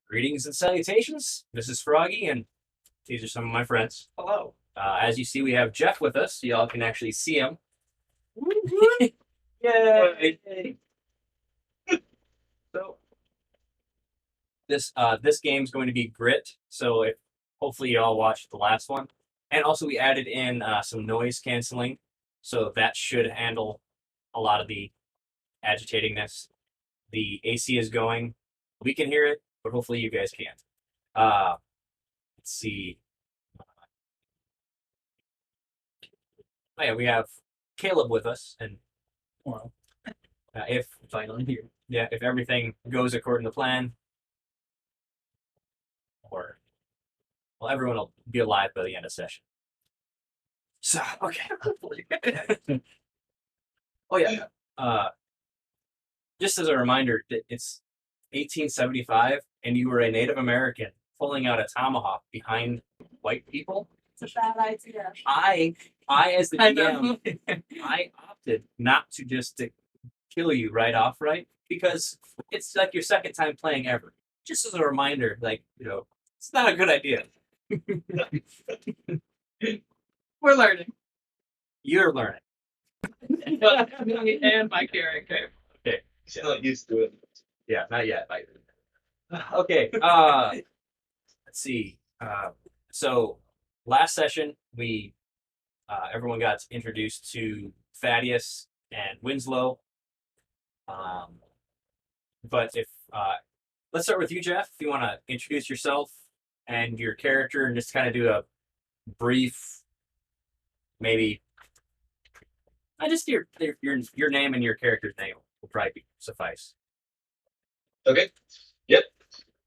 Greetings and salutations. This is Froggy, and these are some of my friends. Hello. As you see, we have Jeff with us. So y'all can actually see him. Yay! So this game's going to be Grit. So if hopefully you all watched the last one, and also we added in some noise canceling, so that should handle a lot of the agitatingness. The AC is going. We can hear it, but hopefully you guys can't. Let's see. Oh yeah, we have Caleb with us, and Well, if finally here. yeah, if everything goes according to plan, or well, everyone will be alive by the end of session. So okay, hopefully. Oh yeah. Just as a reminder, it's 1875, and you were a Native American pulling out a tomahawk behind white people. It's a bad idea. I as the I know. GM, I opted not to just to kill you right, because it's like your second time playing ever. Just as a reminder, it's not a good idea. We're learning. You're learning. And my character. She's not used to it. Yeah, not yet. Okay. Let's see. So last session we everyone got introduced to Thaddeus and Winslow. But if let's start with you, Jeff. If you want to introduce yourself and your character, and just kind of do a brief, maybe, just your name and your character's name will probably suffice. Okay. Yep.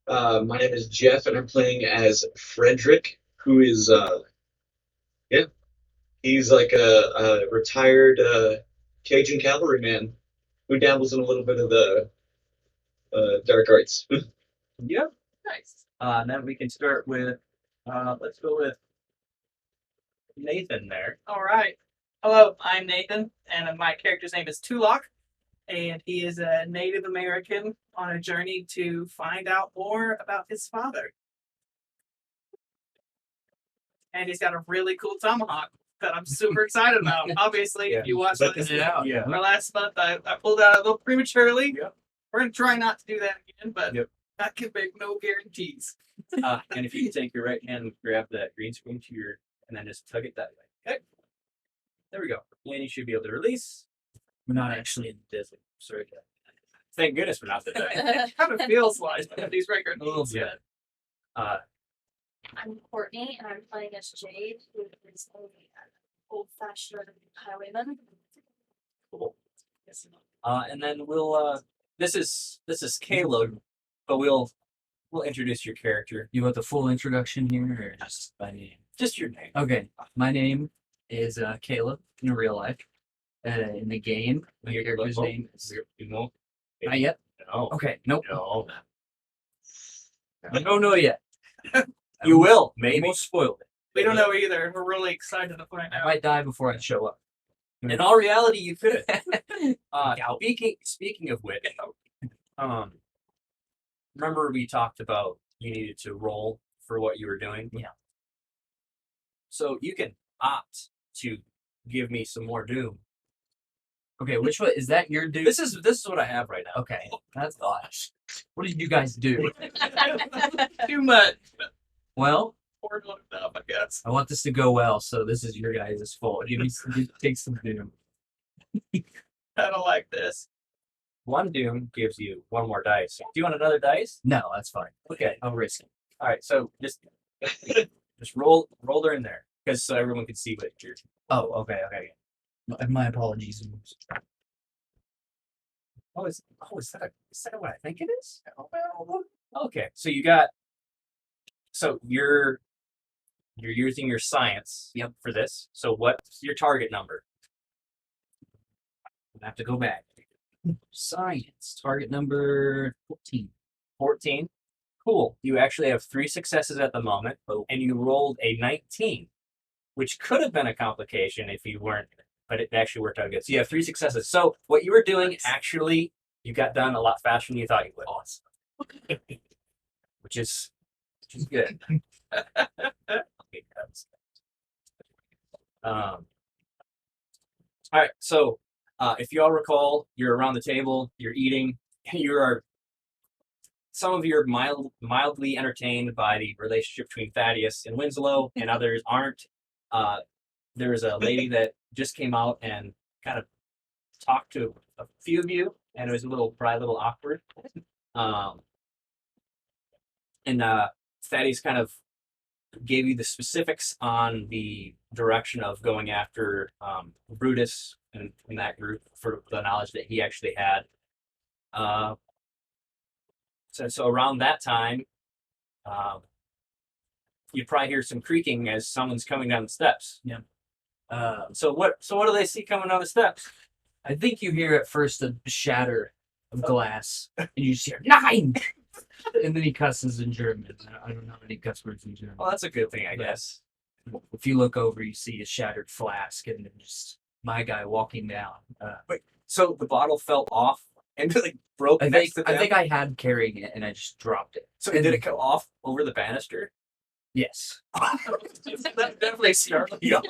My name is Jeff, and I'm playing as Frederick, who is, he's like a retired Cajun cavalryman who dabbles in a little bit of the dark arts. Yep. Nice. Then we can start with, let's go with Nathan there. All right. Hello, I'm Nathan, and my character's name is Tulok, and he is a Native American on a journey to find out more about his father. And he's got a really cool tomahawk that I'm super excited about. Obviously, Yeah. if you watched this, Yeah. our last month, I pulled out a little prematurely. Yep. We're going to try not to do that again, but Yep. I can make no guarantees. And if you can take your right hand and grab that green screen to your, and then just tug it that way. Okay. There we go. And you should be able to release. We're not actually in Disney. Sorry. Thank goodness we're not the day. It kind of feels like these record needs. Yeah. I'm Courtney, and I'm playing as Jade, who is an old-fashioned highwayman. Cool. And then we'll this is Caleb, but we'll introduce your character. You want the full introduction here, or just my name? Just your name. Okay, my name is Caleb in real life. In the game, my character's name is No. not yet. No. Okay, nope. No. I don't know yet. You will, maybe. Almost spoiled it. We don't know either. We're really excited to find I out. might die before I show up. In all reality, you could. Speaking of which, remember we talked about you needed to roll for what you were doing? Yeah. So you can opt to give me some more doom. Okay, which one is that? Your dude? This is what I have right now. Okay, that's odd. What did you guys do? Too much. Well, Poured one up, I guess. I want this to go well, so this is your guys' fault. Take some doom. I don't like this. One doom gives you one more dice. Do you want another dice? No, that's fine. Okay. I'll risk it. All right. So just roll her in there, because so everyone can see what you're. Oh, okay. My apologies. Is that what I think it is? Okay, so you got. So you're using your science. Yep. For this. So what's your target number? I have to go back. Science. Target number 14. 14. Cool. You actually have 3 successes at the moment, and you rolled a 19, which could have been a complication if you weren't, but it actually worked out good. So you have 3 successes. So what you were doing, actually, you got done a lot faster than you thought you would. Awesome. which is good. All right, so if you all recall, you're around the table, you're eating, some of you are mildly entertained by the relationship between Thaddeus and Winslow, and others aren't. There's a lady that just came out and kind of talked to a few of you, and it was probably a little awkward. And Thaddeus kind of gave you the specifics on the direction of going after Brutus and that group for the knowledge that he actually had. So around that time, you probably hear some creaking as someone's coming down the steps. Yeah. So what do they see coming down the steps? I think you hear at first a shatter of glass, and you just hear 9, and then he cusses in German. I don't know any cuss words in German. Well, that's a good thing, I guess. If you look over, you see a shattered flask, and then just my guy walking down. So the bottle fell off and like broke I next think to them. I think I had carrying it, and I just dropped it. So did it go off over the banister? Yes. That definitely startled you.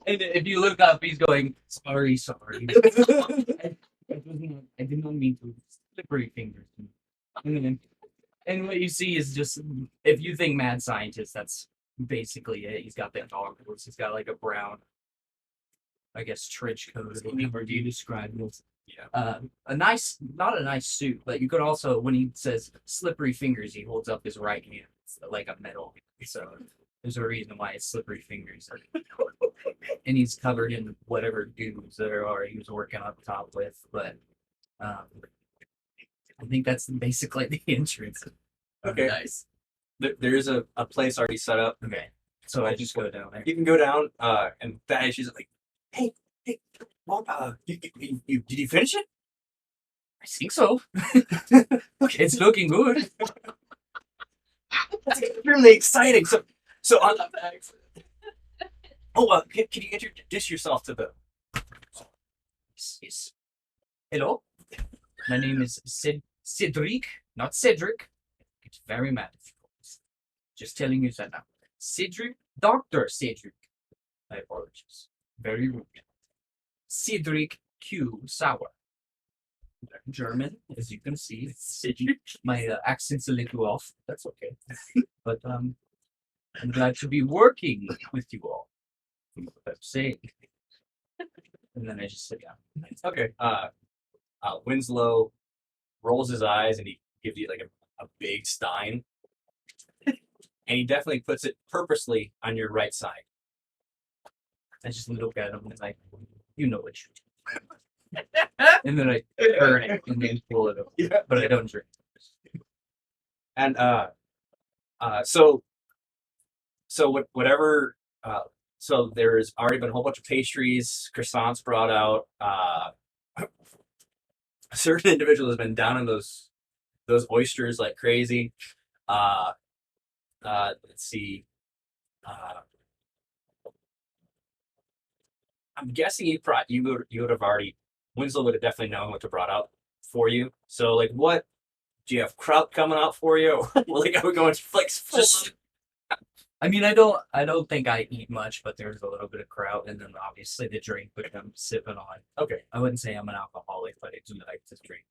And if you look up, he's going, sorry. I did not mean to. Slippery fingers. And what you see is just, if you think mad scientist, that's basically it. He's got that dog horse. He's got like a brown, I guess, trench coat. Whatever do you describe it? Yeah. Not a nice suit, but you could also, when he says slippery fingers, he holds up his right hand. It's like a metal. So there's a reason why it's slippery fingers. And he's covered in whatever goos there are he was working up top with. But I think that's basically the entrance. Okay. Nice. There's a place already set up. Okay. So I just go down there. You can go down, and Thaddeus is like, "Hey, Mom, did you finish it?" I think so. Okay, It's looking good. that's extremely exciting. So on the back. Oh, can you introduce yourself to the? Yes. Hello. My name is Cedric, not Cedric. It's very mad if you call this. Just telling you that now. Cedric, Dr. Cedric. My apologies. Very rude. Cedric Q. Sauer. German, as you can see. My accent's a little off. That's okay. But I'm glad to be working with you all. What I'm saying. And then I just sit down. Okay. Winslow rolls his eyes and he gives you like a big stein, and he definitely puts it purposely on your right side. I just look at him and like, you know what you do. And then I turn it and then pull it up. Yeah. But I don't drink. And so whatever. So there's already been a whole bunch of pastries, croissants brought out. A certain individual has been down in those oysters like crazy. Let's see. I'm guessing you would have already. Winslow would have definitely known what to brought out for you. So like, what do you have? Kraut coming out for you? Like, are we going like full? I mean, I don't think I eat much, but there's a little bit of kraut, and then obviously the drink which I'm sipping on. Okay. I wouldn't say I'm an alcoholic, but I do like to drink.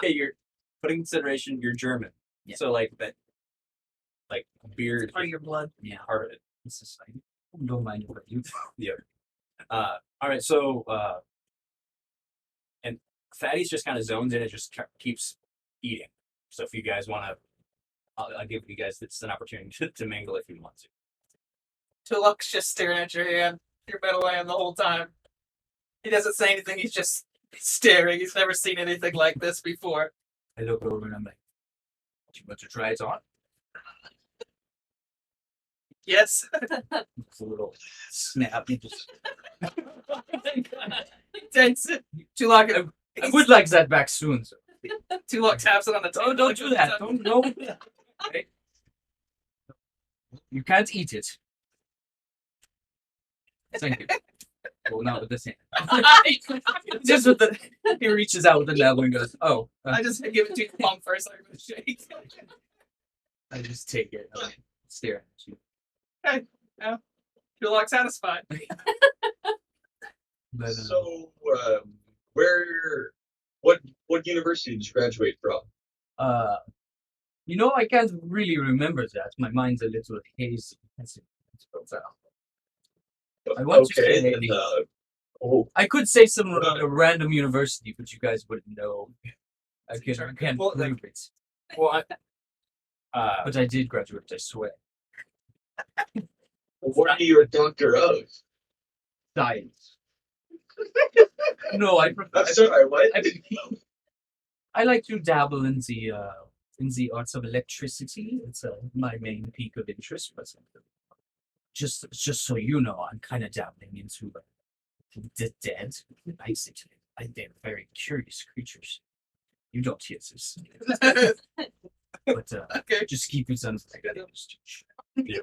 Hey, you're putting in consideration you're German. Yeah. So like that, like beer is Part of your blood. Yeah, part of it. it's just like, don't mind what you. All right, so and Thaddeus just kind of zones in and just keeps eating. So if you guys want to, I'll give you guys an opportunity to mingle if you want to. Tuluk's just staring at your hand, your metal hand the whole time. He doesn't say anything, he's just staring. He's never seen anything like this before. I look over and I'm like, do you want to try it on? Yes. It's a little snap. You just, Tense. Tulak, I would like that back soon. Sir. Tulak taps it on the table. Don't do that. Don't no. Okay. You can't eat it. Thank you. Well, not with this hand. Just with the. He reaches out with the nether and goes, "Oh." I just give it to you palm first, like with a shake. I just take it. And stare at you. Feel like satisfied. But, So, what university did you graduate from? I can't really remember that. My mind's a little hazy. I want to Okay, say- then, I could say some random university, but you guys wouldn't know. I can't Well, prove it. Well, But I did graduate, I swear. what are you a doctor of? Science. No, I prefer. I'm sorry, what? I like to dabble in the arts of electricity. It's my main peak of interest, but just so you know, I'm kind of dabbling into the dead. Basically, they're very curious creatures. You don't hear this, but Okay. just keep it under the Yeah.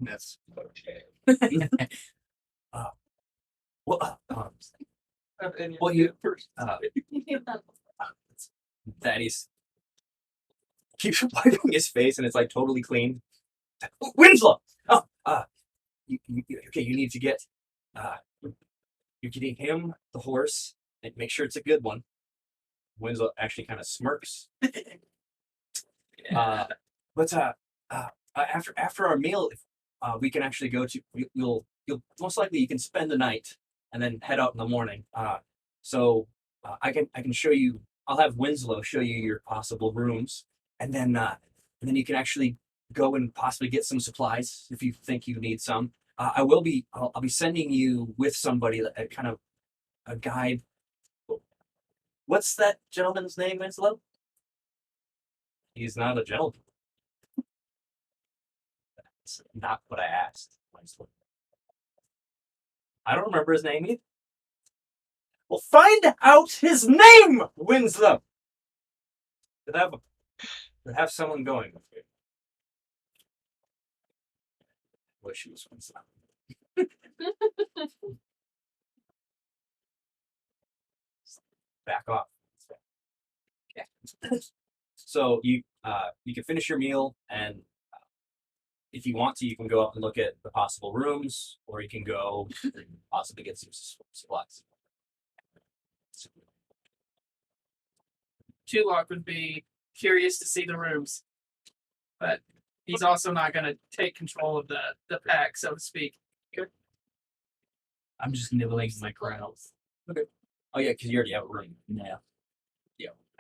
That's Okay. well, you Thaddeus keeps wiping his face, and it's like totally clean. Winslow, you need to get, you're getting him the horse, and make sure it's a good one. Winslow actually kind of smirks. After our meal, we can actually go to. You'll most likely you can spend the night and then head out in the morning. I can show you. I'll have Winslow show you your possible rooms, and then you can actually go and possibly get some supplies if you think you need some. I'll be sending you with somebody, a kind of a guide. What's that gentleman's name, Winslow? He's not a gentleman. That's not what I asked, Winslow. I don't remember his name either. Well, find out his name, Winslow. Have someone going with you. Wish he was Winslow. Back off. Okay. So you can finish your meal, and if you want to, you can go up and look at the possible rooms, or you can go and possibly get some supplies. Tulok would be curious to see the rooms, but he's also not going to take control of the pack, so to speak. I'm just nibbling my crown. Oh yeah, because you already have a room. Yeah.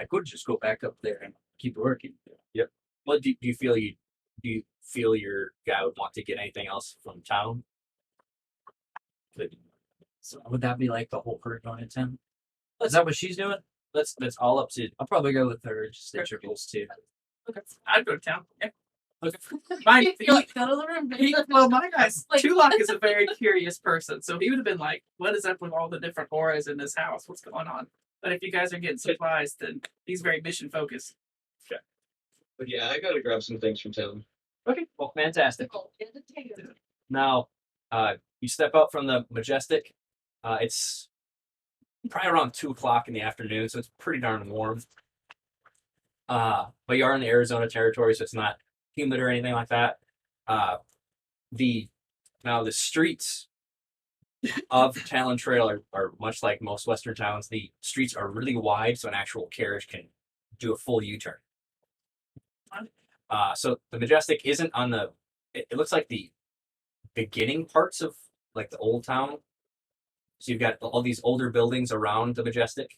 I could just go back up there and keep working. Well, do you feel your guy would want to get anything else from town? So would that be like the whole herd going to town? Is that what she's doing? That's all up to. I'll probably go with her. Just stay triples too. Okay. I'd go to town. Yeah. Okay. Mine, Go to the room. my guy's Like- Tulok is a very curious person, so he would have been like, "What is up with all the different auras in this house? What's going on?" But if you guys are getting supplies, then he's very mission focused. But yeah, I gotta grab some things from town. Okay, well, fantastic. Get the tater. Now, you step out from the Majestic. It's probably around 2:00 in the afternoon, so it's pretty darn warm. But you are in the Arizona territory, so it's not humid or anything like that. The streets of Talon Trail are much like most Western towns. The streets are really wide, so an actual carriage can do a full U-turn. So the Majestic isn't on the. It looks like the beginning parts of like the old town. So you've got all these older buildings around the Majestic,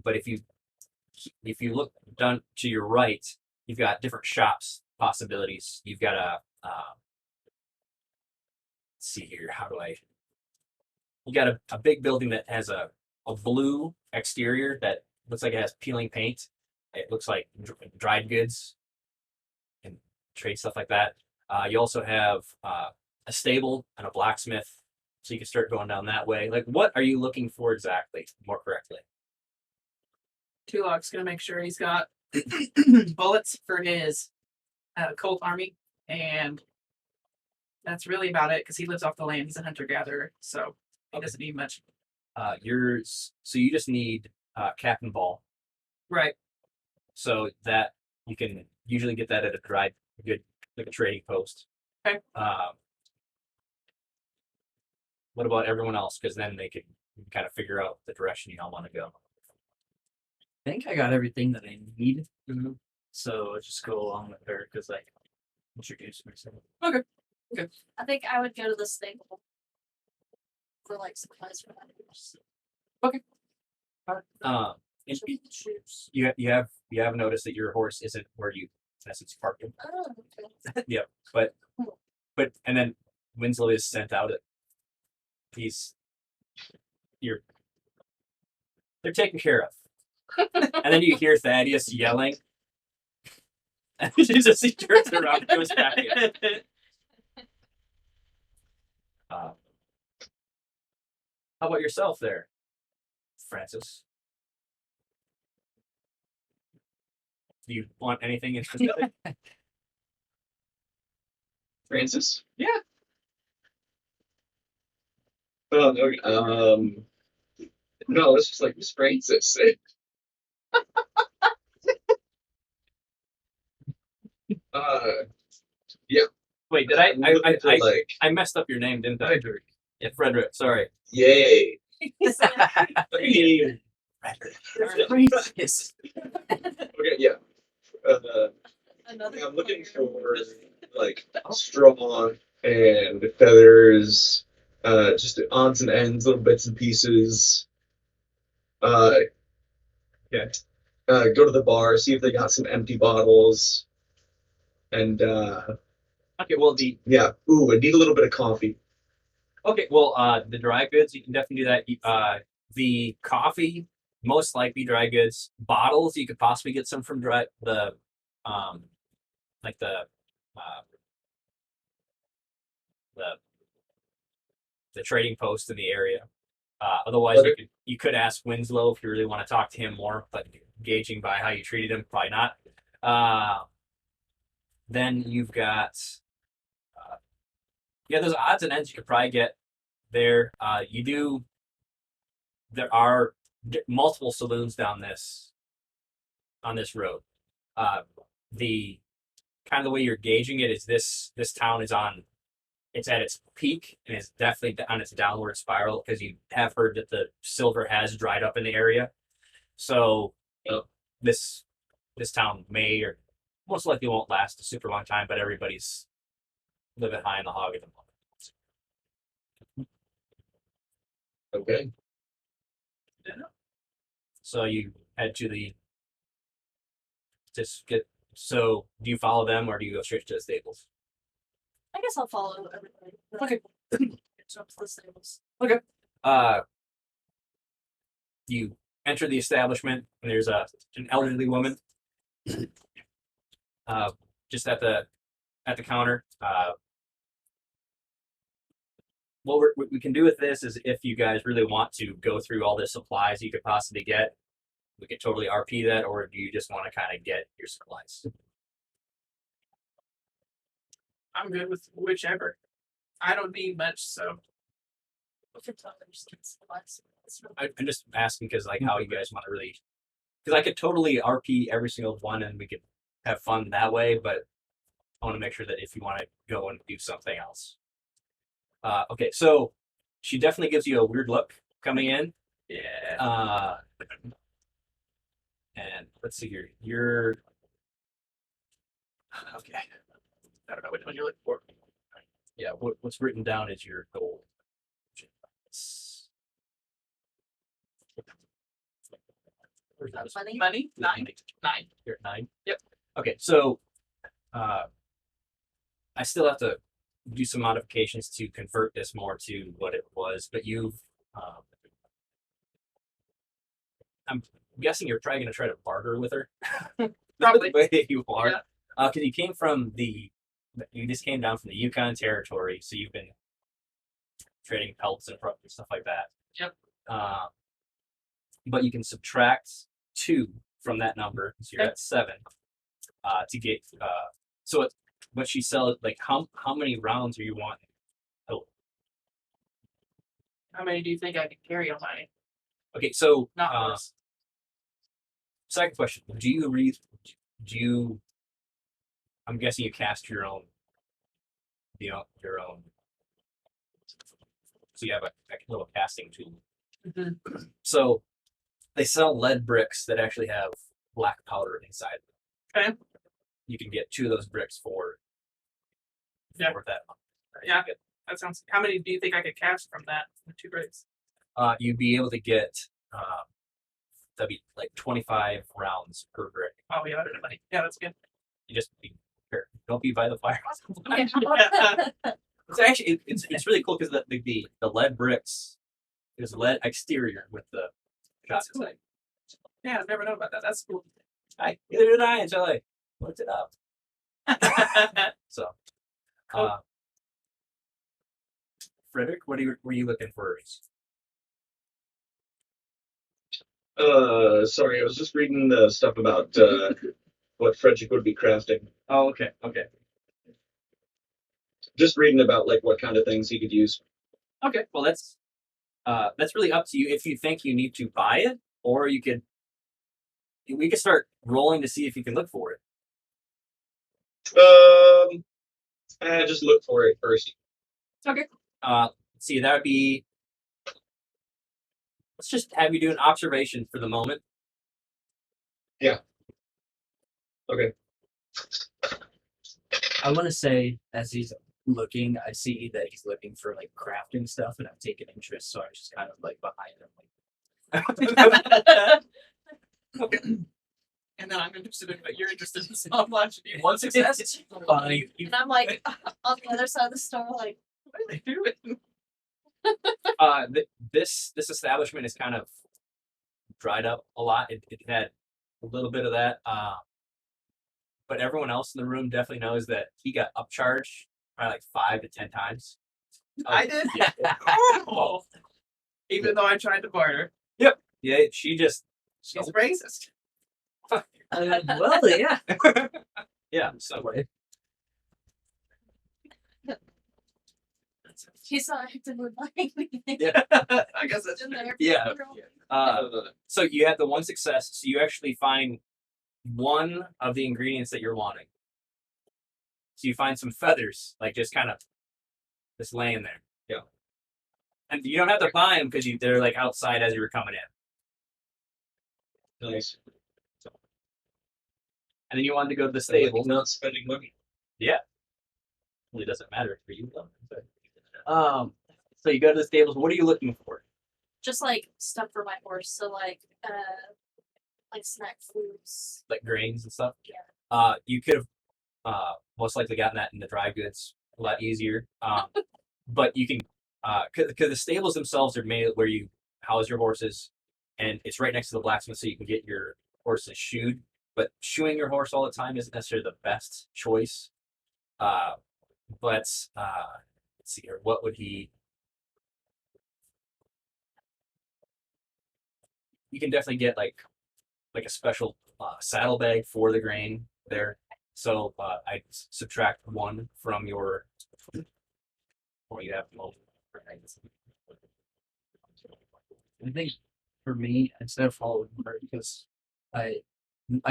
but if you look down to your right, you've got different shops possibilities. You've got let's see here. You got a big building that has a blue exterior that looks like it has peeling paint. It looks like dried goods and trade stuff like that. You also have a stable and a blacksmith, so you can start going down that way. Like, what are you looking for exactly? More correctly. Tulok's gonna make sure he's got bullets for his Colt Army and That's really about it because he lives off the land. He's a hunter gatherer, so he doesn't need much. Yours. So you just need cap and ball. Right. So that you can usually get that at a good like a trading post. Okay. What about everyone else? Because then they can kind of figure out the direction you all want to go. I think I got everything that I need. Mm-hmm. So I'll just go along with her because I introduce myself. I think I would go to the stable for like supplies for hunters. And Shoes. you have noticed that your horse isn't where you in essence parked him. Oh, okay. Yeah, but and then Winslow is sent out. They're taken care of. And then you hear Thaddeus yelling. And he turns around and goes back in. How about yourself there, Francis? Do you want anything in specific? Francis? Yeah. Oh no. No, it's just like Miss Francis. Yeah. Wait, did I'm looking for, like, I messed up your name, didn't I? Frederick. Yeah, Frederick. Sorry. yay. Frederick. Yes. Okay, yeah. Another I'm looking player. for like straw and feathers, just odds and ends, little bits and pieces. Okay. Go to the bar, see if they got some empty bottles, and Okay, well yeah. Ooh, I need a little bit of coffee. the dry goods you can definitely do that. The coffee, most likely dry goods. Bottles you could possibly get some from like the trading post in the area. Otherwise, Okay. you could ask Winslow if you really want to talk to him more, but gauging by how you treated him, probably not. Then you've got those odds and ends you could probably get there. There are multiple saloons on this road. The kind of the way you're gauging it is this town is it's at its peak and it's definitely on its downward spiral because you have heard that the silver has dried up in the area. So this town may or most likely won't last a super long time, but everybody's living high in the hog at the moment. Okay. So you head to so do you follow them or do you go straight to the stables? I guess I'll follow everybody. Okay. Jump to the stables. You enter the establishment and there's an elderly woman just at the counter. What we can do with this is if you guys really want to go through all the supplies you could possibly get, we could totally RP that, or do you just want to kind of get your supplies? I'm good with whichever. I don't need much, so We can talk supplies. I'm just asking because like how you guys want to really, because I could totally RP every single one and we could have fun that way, but I want to make sure that if you want to go and do something else. Okay, so she definitely gives you a weird look coming in. yeah. And let's see here. You're okay. I don't know which one you're looking for. Yeah, what's written down is your goal. Where's that? Money. Money? 9? 9. You're at 9. Yep. Okay, so I still have to do some modifications to convert this more to what it was, but I'm guessing you're probably going to try to barter with her. Probably. The way that you are. Yeah. Because you just came down from the Yukon Territory, so you've been trading pelts and stuff like that. Yep. But you can subtract 2 from that number, so you're Okay. at 7. To get so what she sells, like how many rounds are you wanting? How many do you think I can carry on my Okay, so not horse? second question: Do you read? Do you? I'm guessing you cast your own. Your own. So you have a little casting tool. Mhm. So they sell lead bricks that actually have black powder inside. Okay. You can get 2 of those bricks for Yeah. for that. Yeah. That sounds. How many do you think I could cast from that? The 2 bricks. You'd be able to get that'd be like 25 rounds per brick. Oh yeah, everybody. Yeah, that's good. You just be careful. Don't be by the fire. Yeah. It's actually it's really cool because the lead bricks is lead exterior with the shots That's cool. inside. Yeah, I've never known about that. That's cool. Neither did I until I looked it up. So, Cool. Frederick, were you looking for? Sorry, I was just reading the stuff about what Frederick would be crafting. Oh, okay, okay, Just reading about like what kind of things he could use. okay. Well, that's really up to you. If you think you need to buy it, or we could start rolling to see if you can look for it. Just look for it first. Okay. Let's see. That would be. Let's just have you do an observation for the moment. Okay. I want to say, as he's looking, I see that he's looking for like crafting stuff, and I'm taking interest, so I'm just kind of like behind him. And then I'm interested in what you're interested in so much. One success. Fine. And I'm like on the other side of the store, like, What are they doing? This establishment is kind of dried up a lot. It had a little bit of that. But everyone else in the room definitely knows that he got upcharged by like 5 to 10 times. I did. Yeah. Oh. Even though I tried to barter, Yeah, she's she's racist. Well, yeah. yeah. So he's not actively buying anything. yeah, I guess that's In there. yeah. So you had the one success. So you actually find one of the ingredients that you're wanting. So you find some feathers, like just kind of just laying there. Yeah. And you don't have to buy them because they're like outside as you were coming in. Nice. And then you wanted to go to the Stable, stable. not spending money. Really doesn't matter for you though. So you go to the stables. What are you looking for? Just like stuff for my horse. So like snack foods. Like grains and stuff. Yeah. You could have most likely gotten that in the dry goods a lot easier. But you can because the stables themselves are made where you house your horses, and it's right next to the blacksmith, so you can get your horses shoed. But shoeing your horse all the time isn't necessarily the best choice. But let's see here. What would he? You can definitely get like a special saddlebag for the grain there. So I subtract 1 from your. Or you have. I think for me, instead of following her, because I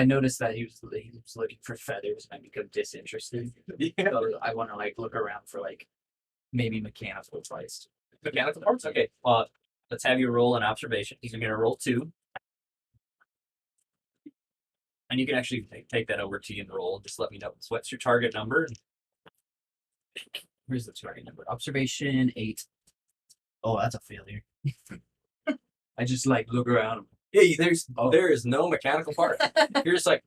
noticed that he was looking for feathers, and I become disinterested. Yeah. So I want to like look around for like maybe mechanical advice. Mechanical parts. Okay. Let's have you roll an observation. You're going to roll 2. And you can actually take that over to you and roll. Just let me know. So what's your target number? Where's the target number? Observation 8. Oh, that's a failure. I just like look around. Yeah, Oh. there is no mechanical part. You're just like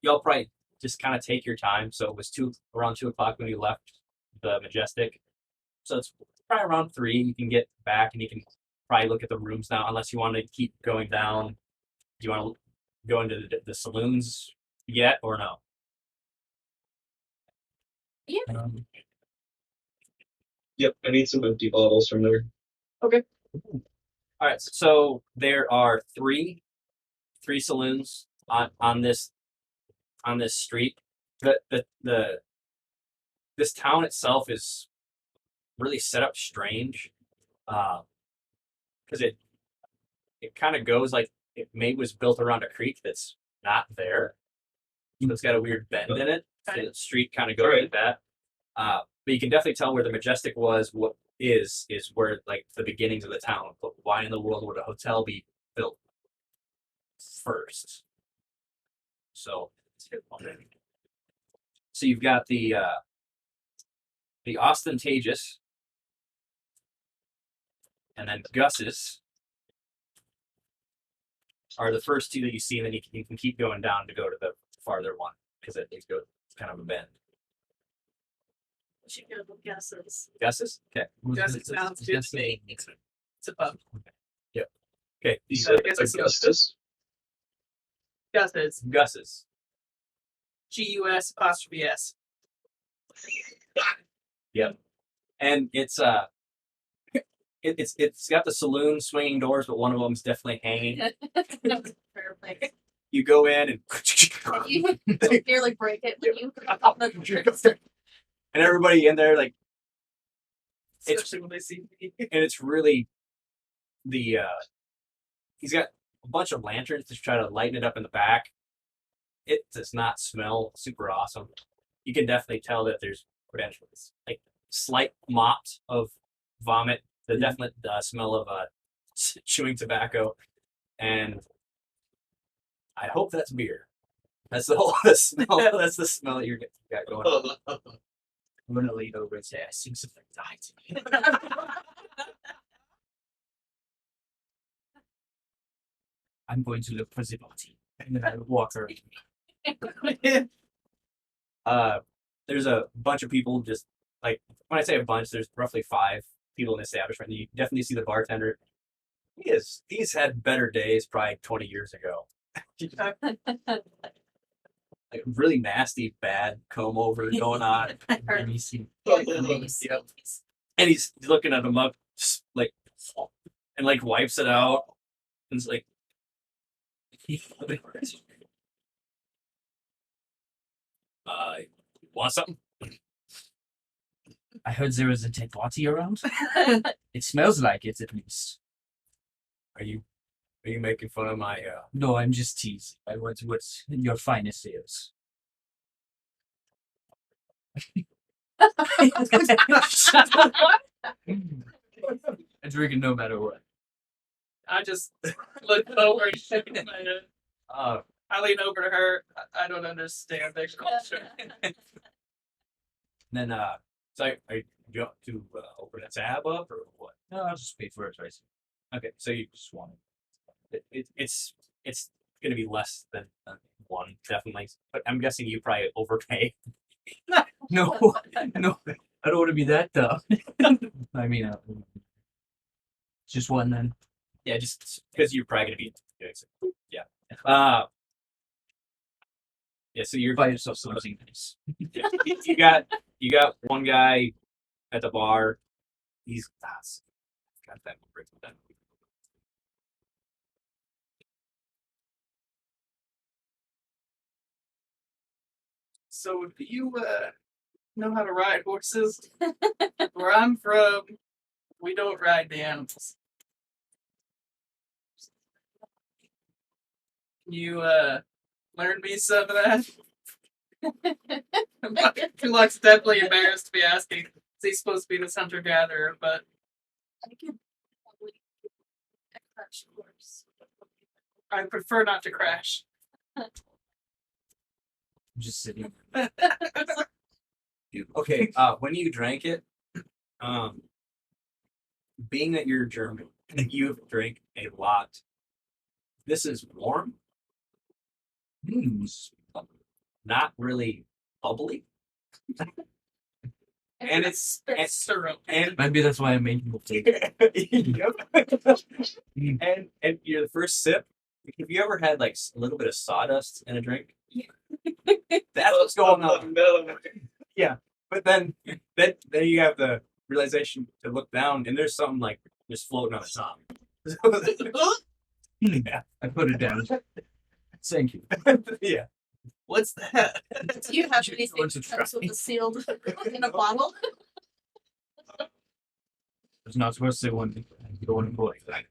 y'all probably just kind of take your time. So it was around 2 o'clock when you left the Majestic. So it's probably around 3. You can get back and you can probably look at the rooms now, unless you want to keep going down. Do you want to go into the saloons yet or no? Yep, I need some empty bottles from there. All right, so there are three saloons on this street. The this town itself is really set up strange, because it kind of goes like it maybe was built around a creek that's not there. So it's got a weird bend in it. So the street kind of goes like that. But you can definitely tell where the Majestic was. What is where like the beginnings of the town. But why in the world would a hotel be built first? So you've got the Ostentatious, and then Gus's are the first two that you see, and then you can keep going down to go to the farther one because it goes kind of a bend. We should go with guesses. Gus's? Okay. Guess it sounds good to me. It's above. Okay. You So I said guess it's- Augustus? Gus's. Gus's. G-U-S''S. And it's it's got the saloon swinging doors, but one of them's definitely hanging. Perfect. You go in and You nearly break it when you and everybody in there like It's- Especially when they see me. and it's really the he's got a bunch of lanterns to try to lighten it up in the back. It does not smell super awesome. You can definitely tell that there's potentials like slight mops of vomit, the definite smell of chewing tobacco, and I hope that's beer. That's the whole the smell. That's the smell that you got going on. I'm gonna lean over and say, I think something died to me. I'm going to look for the body. And then I walk around. There's a bunch of people just like when I say a bunch, there's roughly 5 people in the establishment. You definitely see the bartender. He's had better days probably 20 years ago. Like really nasty, bad comb over going on. And you see, Yep. And he's looking at him up like and like wipes it out. And it's like want something? I heard there was a dead body around. It smells like it, at least. Are you making fun of my No, I'm just teasing. I want what your finest is. I drink it no matter what. I just look over and shake my head. uh I lean over to her. I don't understand their culture. then so are you up to open a tab up or what? No, I'll just pay for it twice. Okay, so you just want it's gonna be less than 1 definitely, but I'm guessing you probably overpay. No, no, I don't want to be that dumb. I mean, just one then. Yeah, just because you're probably gonna be yeah. Yeah, so you're Buy yourself something nice. you got one guy at the bar. He's got that break it down. So do you know how to ride horses? Where I'm from, we don't ride the animals. Can you learn me some of that? Lux definitely embarrassed to be asking. He's supposed to be this hunter gatherer, but I could probably a crash course. I prefer not to crash. I'm just sitting. Okay, when you drank it, being that you're German, you've drank a lot. This is warm. Not really bubbly. And it's syrup. and Maybe that's why I'm making the tea. and you're the first sip. Have you ever had like a little bit of sawdust in a drink? That's what's going on. But then you have the realization to look down and there's something like just floating on the top. Yeah. I put it down. Thank you. Yeah. What's that? Do you have Should anything go into that comes with try. a sealed in a bottle? It's not supposed to say one thing. You don't want to go like that.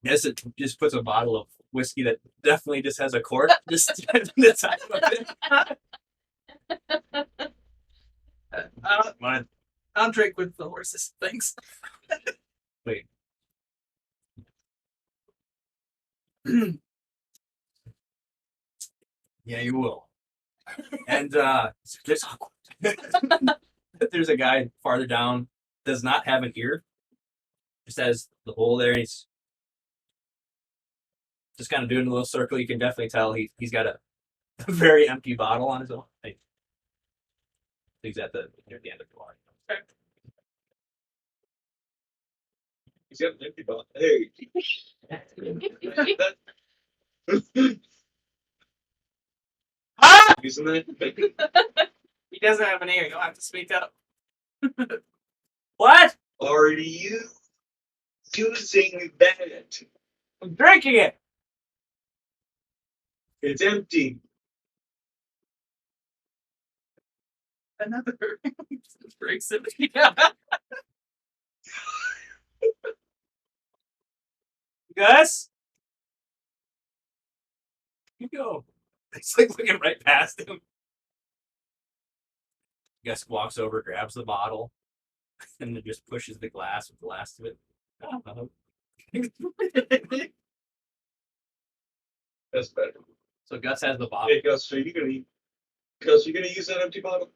Yes, it just puts a bottle of whiskey that definitely just has a cork just in the top of it. Mine. I'll drink with the horses. Thanks. Wait. Yeah, you will. And there's there's a guy farther down, does not have an ear, just has the hole there. He's just kind of doing a little circle. You can definitely tell he's got a very empty bottle on his own. He's at near the end of the bar. He's got an empty bottle. Hey. Using that? He doesn't have an ear. You'll have to speak up. What? Are you using that? I'm drinking it. It's empty. Another breaks it. Gus? You go. It's like looking right past him. Gus walks over, grabs the bottle, and then just pushes the glass with the last of it. That's better. So Gus has the bottle. Hey Gus, are you gonna use that empty bottle?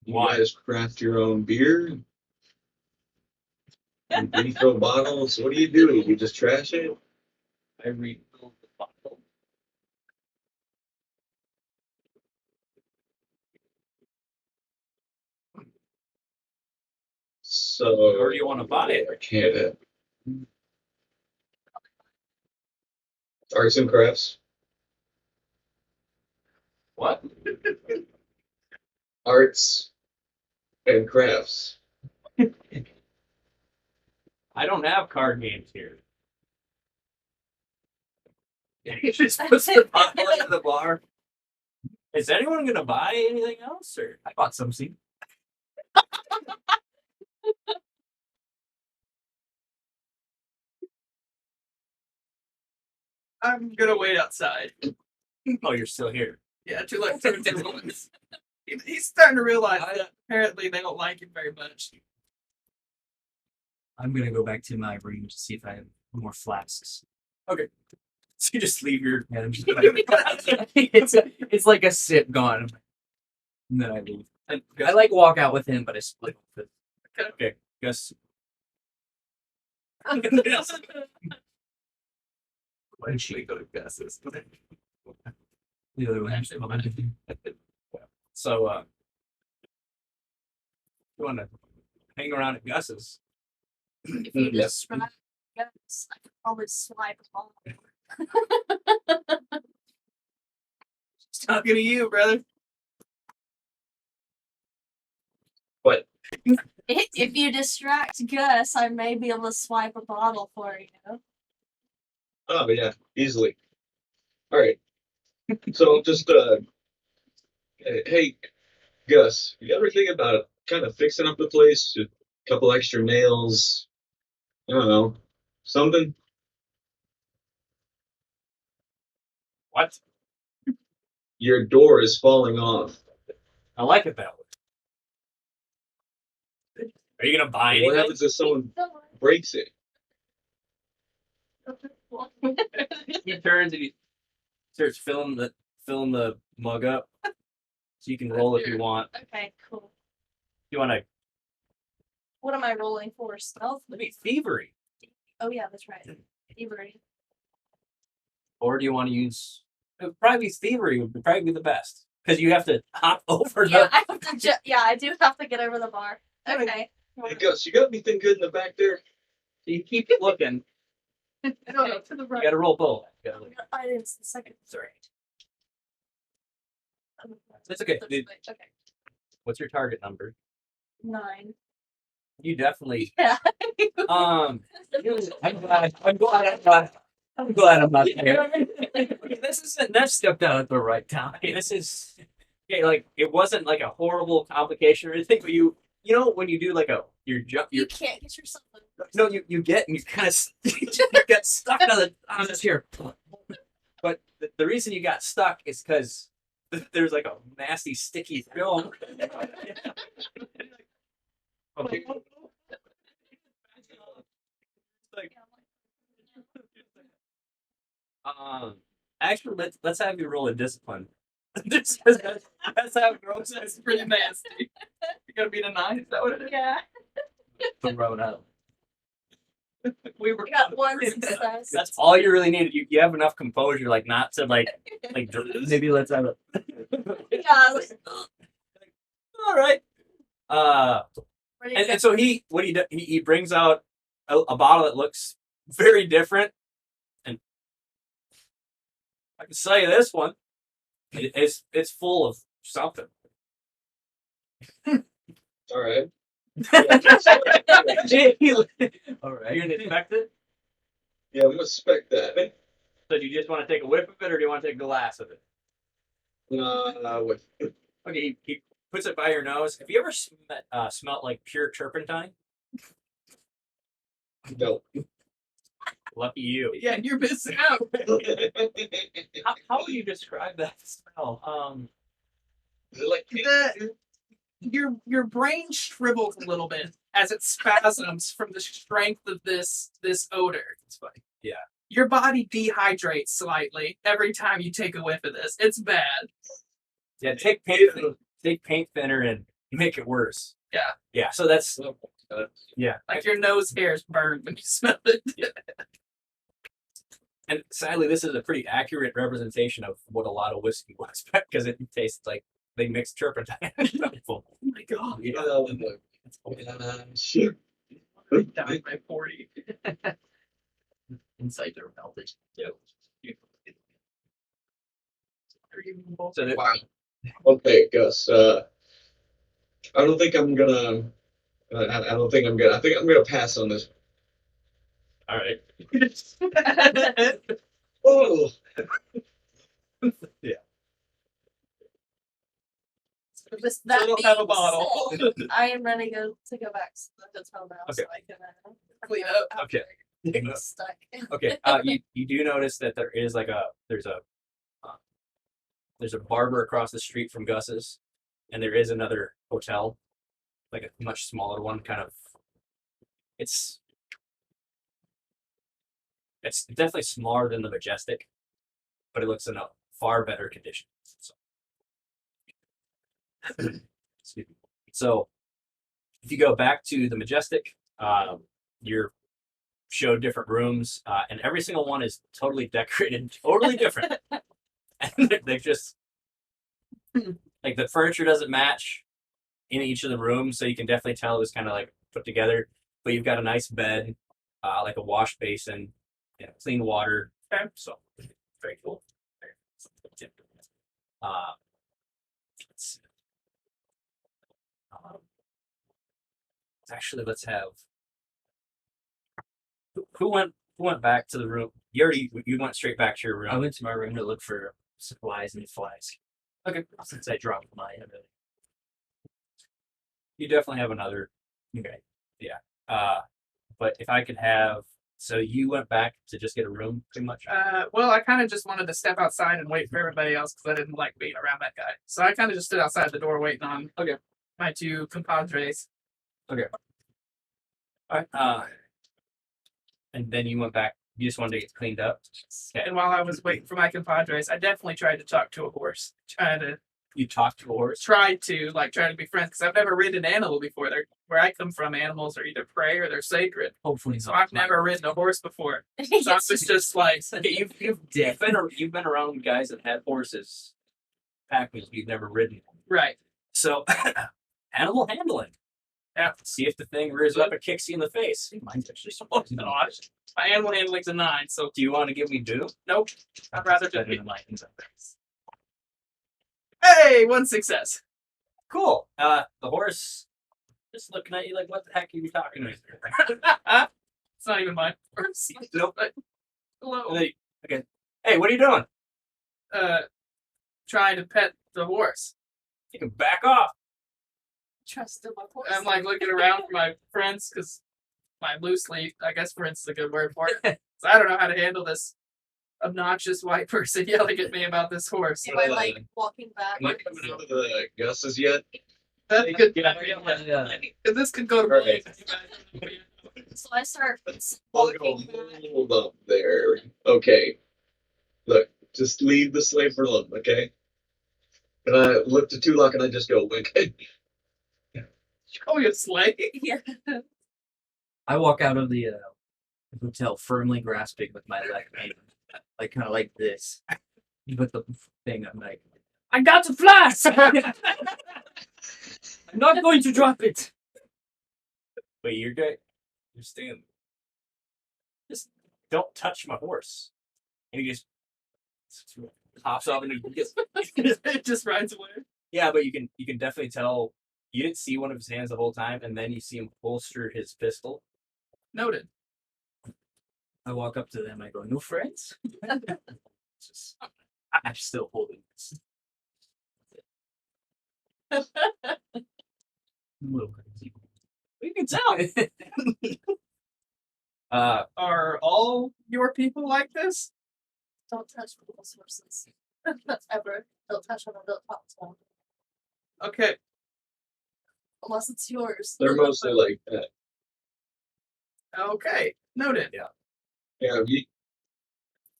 You Why? guys craft your own beer? And refill bottles? What do? You just trash it? I refilled the bottle. So Or do you want to buy it? I can't. Arts and crafts. What? Arts and crafts. I don't have card games here. He just puts the bottle into the bar. Is anyone gonna buy anything else, or I bought some seed. I'm gonna wait outside. oh, you're still here? Yeah, too late. He's starting to realize that apparently they don't like him very much. I'm gonna go back to my room to see if I have more flasks. So you just leave your. And I'm just it's like a sip gone. And then I leave. And I like walk out with him, but I split with Okay, Gus. Why should we go to Gus's? The other one. So, you want to hang around at Gus's? If you Yeah. describe guns, I could probably swipe all. He's talking to you, brother. What? If you distract Gus, I may be able to swipe a bottle for you. Oh yeah, easily. All right. So just hey Gus, you ever think about kind of fixing up the place? A couple extra nails. I don't know, something. What? Your door is falling off. I like it that way. Are you gonna buy What anything? happens if someone breaks it? He turns and he starts filling the mug up, so you can roll if you want. Okay, cool. You want to What am I rolling for? Stealth? maybe thievery, Oh yeah, that's right. Thievery. or do you want to use? It would probably thievery would probably be the best because you have to hop over Yeah, the. I have to. I do have to get over the bar. Okay. Hey Gus, you got anything good in the back there? You keep looking. No, to the You right. got to roll both. You gotta look. I didn't see the second. Sorry. It's okay. Okay. What's your target number? 9. You definitely. Yeah. I'm glad I'm not there. Okay, this isn't. That stepped out at the right time. Okay, this is okay. Like it wasn't like a horrible complication or anything, but you know when you do like your jump, You can't get yourself in. no, you get and you kind of you get stuck on this here. But the reason you got stuck is because there's like a nasty sticky film. Okay. Like, actually, let's have you roll a discipline. That's how it goes. That's pretty nasty. You're gonna beat a 9? Is that what it is? Yeah. Thrown out. We were I got 1 success. That's all you really needed. You have enough composure, like not to like maybe let's have a. Yeah. All right. Ready And so he brings out a bottle that looks very different, and I can sell you this one. It's full of something. All right. All right, All right. you didn't expect it. Yeah, I'm gonna expect that. So do you just want to take a whiff of it, or do you want to take a glass of it? With Okay, he puts it by your nose. Have you ever smelt like pure turpentine? no. Lucky you. Yeah, you're missing out. How would you describe that smell? Is it like Your brain shrivels a little bit as it spasms from the strength of this odor. It's funny. Yeah. Your body dehydrates slightly every time you take a whiff of this. It's bad. Yeah, take paint thinner and make it worse. Yeah. Yeah. So that's Like your nose hairs burn when you smell it. and sadly this is a pretty accurate representation of what a lot of whiskey was because it tastes like they mixed turpentine. Oh my god. shit. Died by 40. Inside their melted. So that, Wow. Okay, Gus. I don't think I'm gonna. I don't think I'm gonna. I think I'm gonna pass on this. all right. Oh. With So that don't have a being bottle. said, I am ready to go back to the hotel now so I can Clean up. after Okay. getting stuck. Okay. You do notice that there is like there's a barber across the street from Gus's, and there is another hotel, like a much smaller one. Kind of, it's definitely smaller than the Majestic, but it looks in a far better condition. So, excuse me. So, if you go back to the Majestic, you're showed different rooms, and every single one is totally decorated, totally different. And they're just like the furniture doesn't match in each of the rooms, so you can definitely tell it was kind of like put together. But you've got a nice bed, like a wash basin, clean water. Okay. So very cool. Let's see. Actually, let's have who went back to the room. You went straight back to your room. I went to my room to look for supplies and flies. Okay. Since I dropped my ability. You definitely have another. Okay. Yeah. But if I could have, so you went back to just get a room, pretty much. Well, I kind of just wanted to step outside and wait for everybody else because I didn't like being around that guy. So I kind of just stood outside the door waiting on my two compadres. All right. And then you went back. You just wanted to get cleaned up. Okay. And while I was waiting for my compadres, I definitely tried to talk to a horse. You talked to a horse. Try to be friends because I've never ridden an animal before. Where I come from, animals are either prey or they're sacred. Hopefully So not I've never ridden a horse before. So I was just like, Okay, you've been around guys that had horses, packers you've never ridden. right. So, animal handling. Yeah. See if the thing rears up and kicks you in the face. Mine's actually Oh gosh, my animal handling's a 9. So Do you want to give me do? nope. I'd rather just better be. than mine. Hey, 1 success. Cool. The horse just looking at you like, what the heck are you talking to me? It's not even my first. Nope. Hello. And then okay. Hey, what are you doing? Trying to pet the horse. You can back off. Trust in my horse. I'm like looking around for my friends because my loosely, I guess friends is a good word for it. 'Cause I don't know how to handle this obnoxious white person yelling at me about this horse. Am I like walking back? Am I coming out of the Gus's yet? That's good. Yeah. Because this could go to Alright. So I start Hold up there. Okay. Look, just leave the slave for alone, okay? And I look to Tulok and I just go, wink. Oh, you slave? Yeah. I walk out of the hotel firmly grasping with my leg, like kind of like this. With the thing, I'm like, I got the flask. I'm not going to drop it. Wait, you're good. You're staying. Just don't touch my horse. And he just hops off and he gets. It just rides away. Yeah, but you can definitely tell you didn't see one of his hands the whole time, and then you see him holster his pistol. Noted. I walk up to them. I go, "No friends." Just, I'm still holding this. I'm a little crazy. You can tell. Are all your people like this? Don't touch people's horses. Ever. Don't touch them or don't talk to them. Okay. Unless it's yours. They're mostly like that. Okay. Noted. Yeah,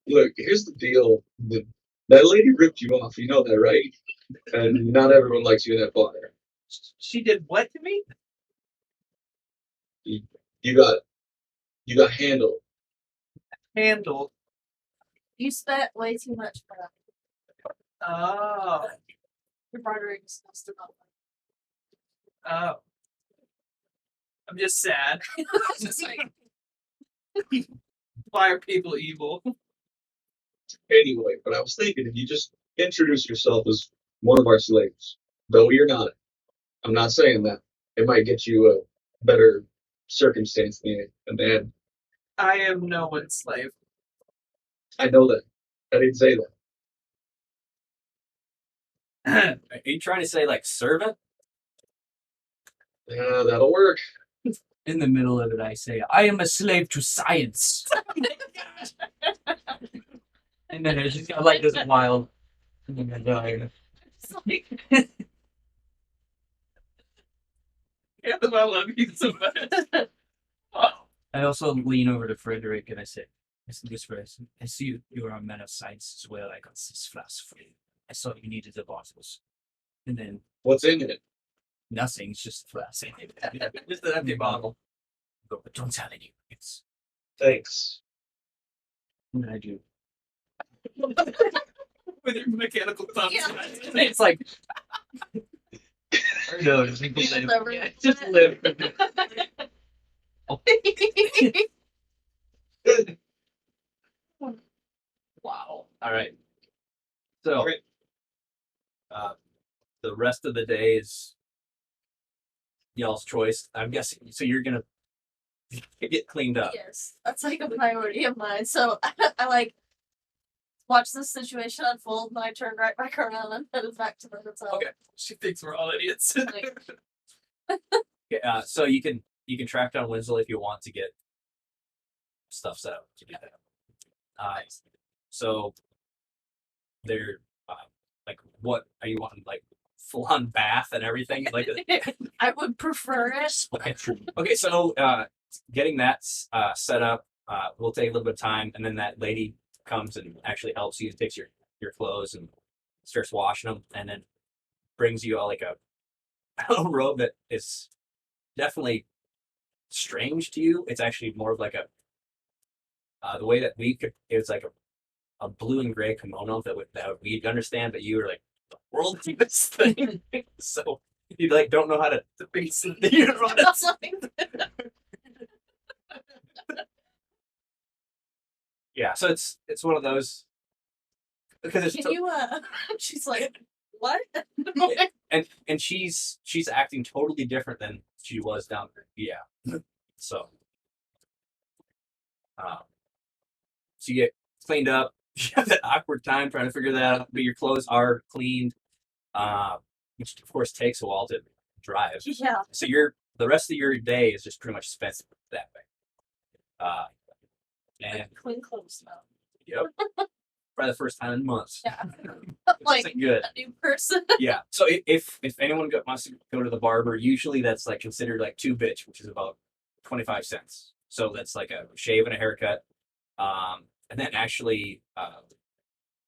look, here's the deal. That lady ripped you off, you know that, right? And not everyone likes you in that bar. She did what to me? You got handled. Handled. You spent way too much for that. Oh. Your bartering is supposed to not Oh. I'm just sad. It's just like, Why are people evil? Anyway, but I was thinking if you just introduce yourself as one of our slaves, though you're not, I'm not saying that. It might get you a better circumstance in the end. I am no one's slave. I know that. I didn't say that. Are you trying to say like servant? Yeah, that'll work. In the middle of it, I say, "I am a slave to science." And then it's just kind of like this wild. And then I die. it's like Yeah, I love you so much. Oh. I also lean over to Frederick and I say, I see you are a man of science as well. I got this flask for you. I saw you needed the bottles. And then What's in it? nothing, it's just a flask. Just an empty bottle. Go, but don't tell anyone. It's Thanks. and I do. With your mechanical thumbs. Yeah. It's like no, just you just never- just live. Wow. All right. So, Alright. the rest of the day is y'all's choice. I'm guessing. So you're gonna get cleaned up. Yes, that's like a priority of mine. So I like watch this situation unfold, and I turn right back around and headed back to the hotel. Okay. She thinks we're all idiots. Like, Okay, so you can track down Winslow if you want to get stuff set up to do that. So they're like, what are you wanting? Like full on bath and everything? Like, I would prefer it. okay. Okay, so getting that set up will take a little bit of time, and then that lady comes and actually helps you, takes your clothes and starts washing them, and then brings you all like a robe that is definitely strange to you. It's actually more of like a the way that we could. It's like a blue and gray kimono that we'd understand, but you were like the world this thing. So you like don't know how to. The beast. You don't know how to That's like- yeah, so it's one of those because it's Can you she's like what? And she's acting totally different than she was down there. Yeah. So, so you get cleaned up. You have that awkward time trying to figure that out, but your clothes are cleaned, which of course takes a while to dry. Yeah. So the rest of your day is just pretty much spent that way. And Clean clothes now. yep, for the first time in months. Yeah. Which Like isn't good. a new person. Yeah. So if anyone wants to go to the barber, usually that's like considered like 2 bits, which is about 25 cents. So that's like a shave and a haircut. And then actually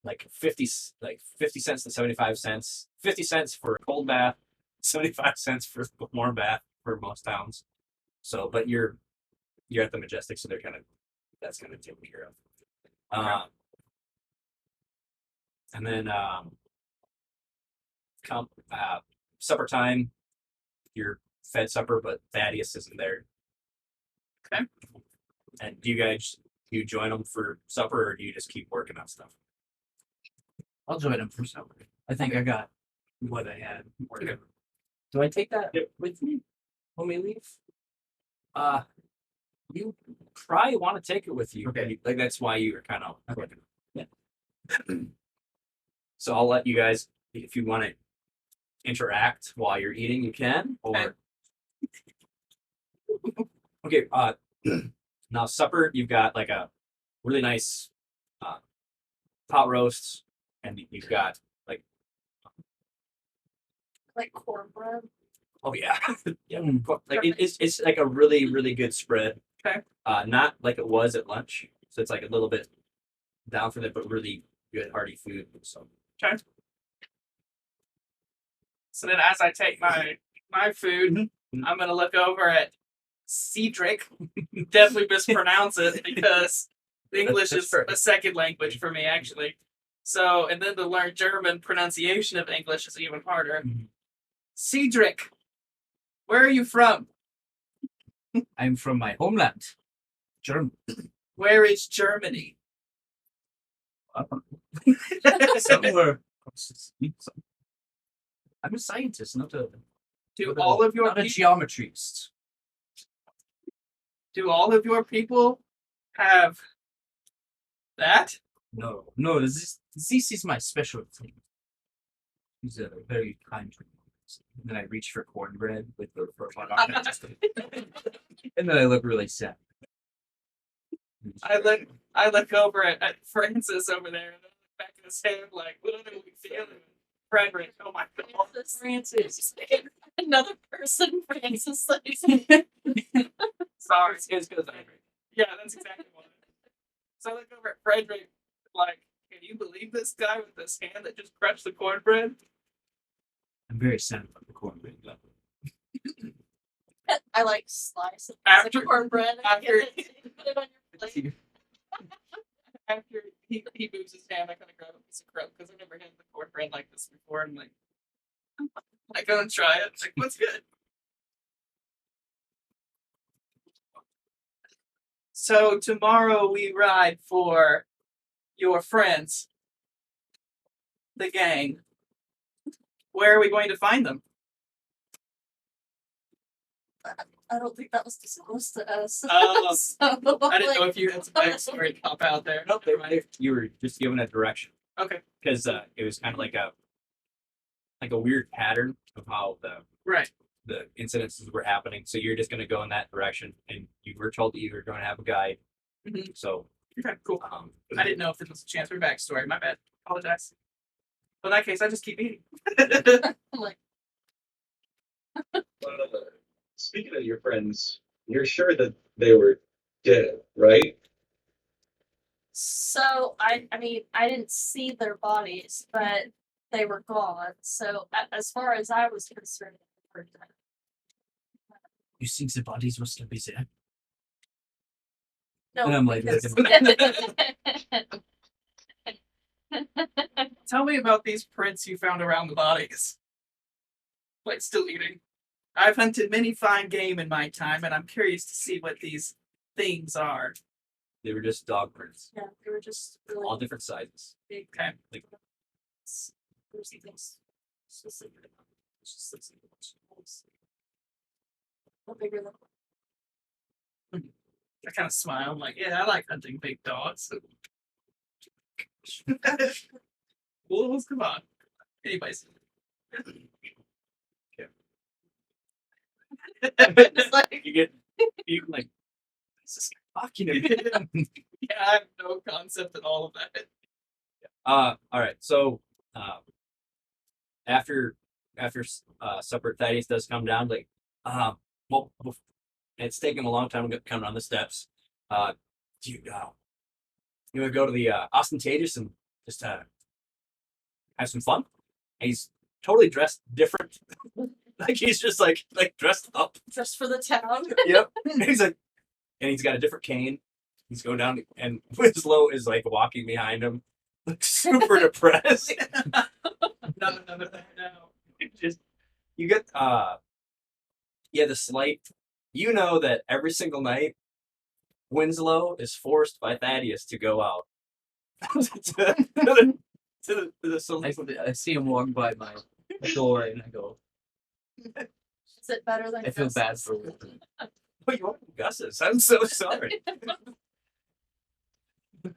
like 50 cents to 75 cents. 50 cents for a cold bath, 75 cents for a warm bath for most towns. So but you're at the Majestic, so that's kind of taken care of. And then supper time, you're fed supper, but Thaddeus isn't there. Okay. And do you join them for supper, or do you just keep working on stuff? I'll join him for supper. I think I got what I had. Okay. Do I take that Yep. with me when we leave? You probably want to take it with you. Okay. Like that's why you were kind of Okay. looking. Yeah. So I'll let you guys, if you want to interact while you're eating, you can. Or okay. Now supper, you've got like a really nice pot roast, and you've got Like cornbread. oh yeah, yeah. Mm. Like it's like a really really good spread. Okay. Not like it was at lunch, so it's like a little bit down for that, but really good hearty food. So Okay. So then, as I take my food, I'm gonna look over at Cedric. Definitely mispronounce it because English That's is fair. a second language for me, actually. So, and then to learn German pronunciation of English is even harder. Mhm. Cedric, where are you from? I'm from my homeland, Germany. Where is Germany? Somewhere. I'm a scientist, not a Do all of your not a people, geometrist. do all of your people have that? No, this is my specialty. He's a very kind. And then I reach for cornbread with the first one on it, and then I look really sad. I look over at Francis over there and I look back at his hand like, what are we feeling? Frederick, oh my god. Francis. Another person, Francis. Sorry. it's good. Yeah, that's exactly what it is. So I look over at Frederick like, can you believe this guy with this hand that just crushed the cornbread? I'm very sad about the cornbread. I like slice it. After- Like cornbread. And after- get it, put it on your plate. After he moves his hand, I kind of grab a piece of crumb because I've never had the cornbread like this before. I'm like, I go and try it. It's like, what's good? So tomorrow we ride for your friends, the gang. Where are we going to find them? I don't think that was disclosed to us. Oh, So, I didn't know like, if you had some backstory to pop out there. Nope, you were just given a direction Okay, because it was kind of like a weird pattern of how right. the incidences were happening. So you're just going to go in that direction, and you were told that you were going to have a guide. Mhm. So Okay, cool. um, I didn't know if this was a chance for backstory. My bad. Apologize. But in that case, I just keep eating. I'm like, Speaking of your friends, you're sure that they were dead, right? so I mean, I didn't see their bodies, but they were gone. So as far as I was concerned, they were dead. You think the bodies will still be there? No, And I'm like, because- Tell me about these prints you found around the bodies. Like, still eating. I've hunted many fine game in my time, and I'm curious to see what these things are. they were just dog prints, yeah, they were just really all different sizes. big. Okay. Like There's things What bigger than I kind of smile. I'm like, yeah, I like hunting big dogs. Wolves, come on. Anyways. it's like you can like this is fucking Yeah, I have no concept at all of that. all right. So after supper, Thaddeus does come down. Like, well, it's taken him a long time to come down the steps. Do you you want to go to the ostentatious and just have some fun? And he's totally dressed different. Like he's just like dressed up. just for the town. Yep. And he's like, and he's got a different cane. He's going down, and Winslow is like walking behind him, like super depressed. Not another thing now. Just you get yeah, the slight. You know that every single night, Winslow is forced by Thaddeus to go out to the saloon. I see him walk by my door and I go, Is it better than I feel bad Gus's? for Oh, you want Gus's? I'm so sorry. I'm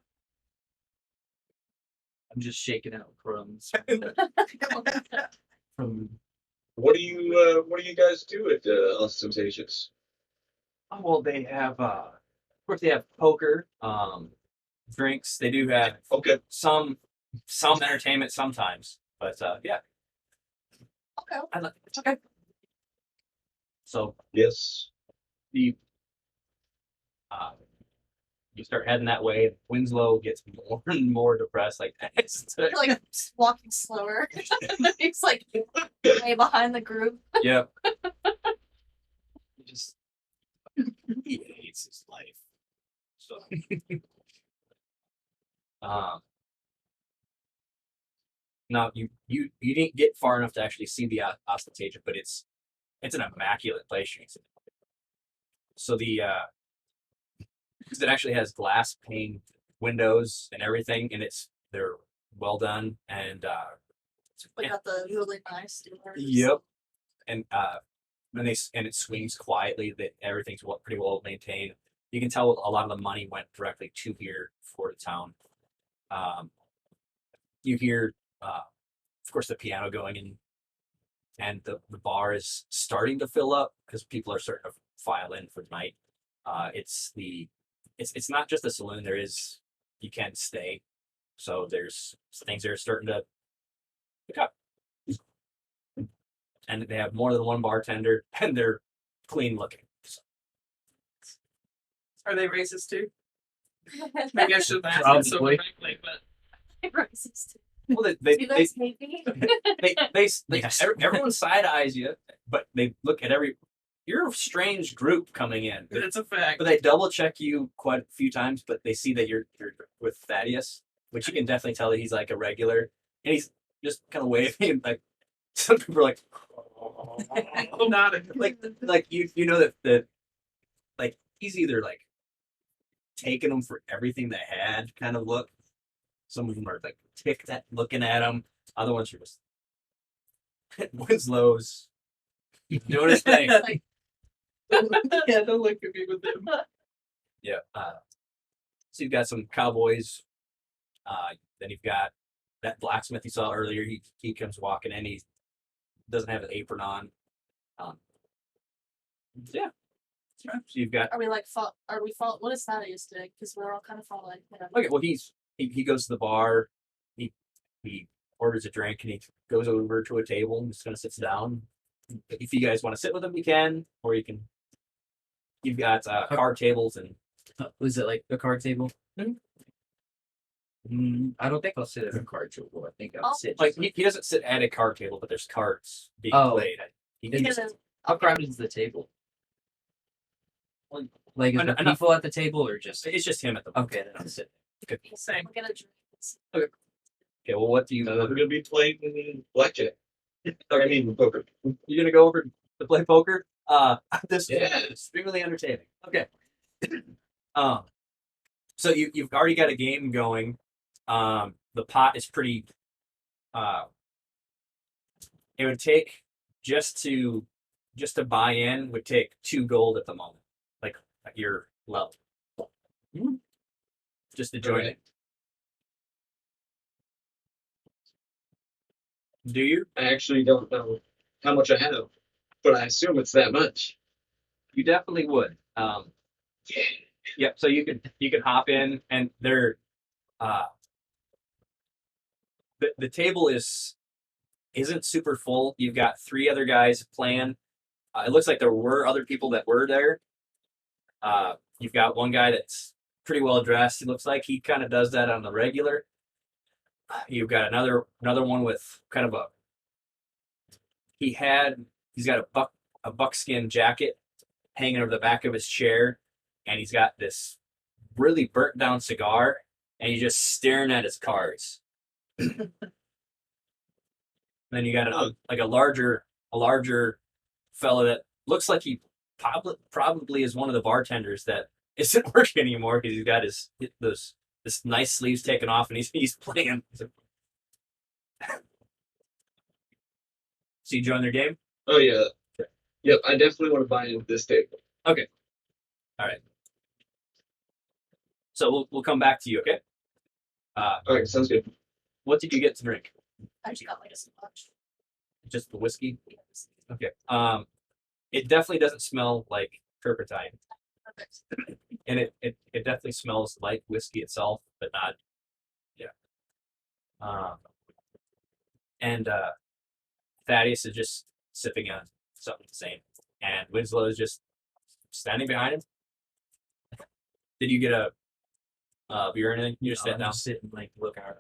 just shaking out crumbs from What do you guys do at ostentatious? Oh, well, they have of course they have poker, drinks. They do have Okay. some entertainment sometimes, but yeah, Okay. it's okay. So Yes. the you start heading that way. Winslow gets more and more depressed. Like it's You're like walking slower. He's like way behind the group. yep. He just he hates his life. So um now you didn't get far enough to actually see the ostentatious, but it's an immaculate place. So the because it actually has glass pane windows and everything, and they're well done and We got the really nice doors. yep, and it swings quietly. That everything's pretty well maintained. You can tell a lot of the money went directly to here for the town. You hear, of course, the piano going in, and the bar is starting to fill up because people are starting to file in for the night. It's not just a saloon. You can stay, so there's things that are starting to pick up, and they have more than one bartender, and they're clean looking. So, Are they racist too? Maybe I should have asked that so Probably. correctly, but Racist. well, Do you guys hate me? Yes. everyone side eyes you, but they look at you're a strange group coming in. it's a fact. But they double check you quite a few times, but they see that you're with Thaddeus, which you can definitely tell that he's like a regular, and he's just kind of waving. And, like some people are like, Not a, like you know that like he's either like taking them for everything they had kind of look. Some of them are like ticked at looking at him. Other ones are just Winslow's doing his thing. Like, yeah, don't look at me with them. Yeah. So you've got some cowboys. Then you've got that blacksmith you saw earlier. He comes walking in. He doesn't have an apron on. Yeah. So you've got are we like what is that used to? Because we're all kind of following him. okay. Well, he goes to the bar. He orders a drink and he goes over to a table and just kind of sits down. If you guys want to sit with him, you can, or you can. You've got card tables and was it like a card table? I don't think I'll sit at a card table. I think I'll Oh. sit. like he doesn't sit at a card table, but there's cards being Oh. played. He Is just, Because How crowded is the table? Like, is there Enough- people at the table or just? it's just him at the Okay, then I'll sit. Same. we're gonna drink. Okay, well, what do you? We're gonna be playing blackjack. I mean poker. You're gonna go over to play poker? This Yeah. is extremely entertaining. Okay. So you've already got a game going. The pot is pretty It would take just to buy in would take 2 gold at the moment, like at your level. Just to join Okay. it. Do you? I actually don't know how much I have, but I assume it's that much. You definitely would. Yep. So you could hop in, and they're the table isn't super full. You've got 3 other guys playing. It looks like there were other people that were there. You've got one guy that's pretty well dressed. It looks like he kind of does that on the regular. You've got another one with kind of he's got a buckskin jacket hanging over the back of his chair, and he's got this really burnt down cigar, and he's just staring at his cards. Then you got a larger fellow that looks like he probably is one of the bartenders that isn't working anymore because he's got this nice sleeves taken off, and he's playing. So you join their game? Oh yeah. Yep, I definitely want to buy into this table. So we'll come back to you, okay? All right, sounds good. What did you get to drink? I just got like a scotch. Just the whiskey? Okay. It definitely doesn't smell like turpentine, Perfect. and it definitely smells like whiskey itself, but not. Yeah. And Thaddeus is just sipping on something the same, and Winslow is just standing behind him. Did you get a beer or anything? You just sat down. Sit and like look around.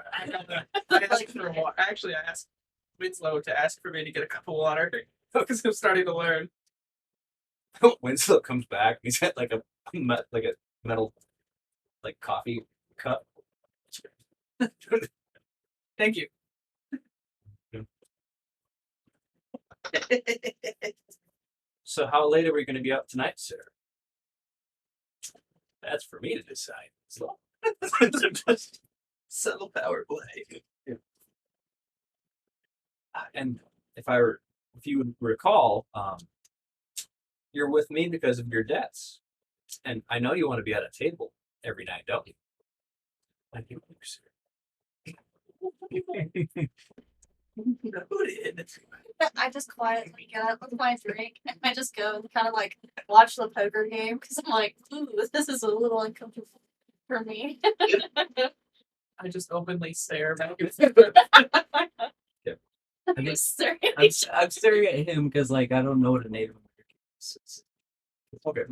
I asked for water. Actually, I asked Winslow to ask for me to get a cup of water because I'm starting to learn. Winslow comes back. He's got like a metal like coffee cup. Thank you. So how late are we going to be up tonight, sir? That's for me to decide. So, Subtle power play. and if you would recall, you're with me because of your debts, and I know you want to be at a table every night, don't you? I do, sir. I just quietly get up with my drink and I just go and kind of like watch the poker game because I'm like, ooh, this is a little uncomfortable for me. I just openly stare back and forth. I mean, Sorry. I'm staring at him because like I don't know what a Native American is. Okay.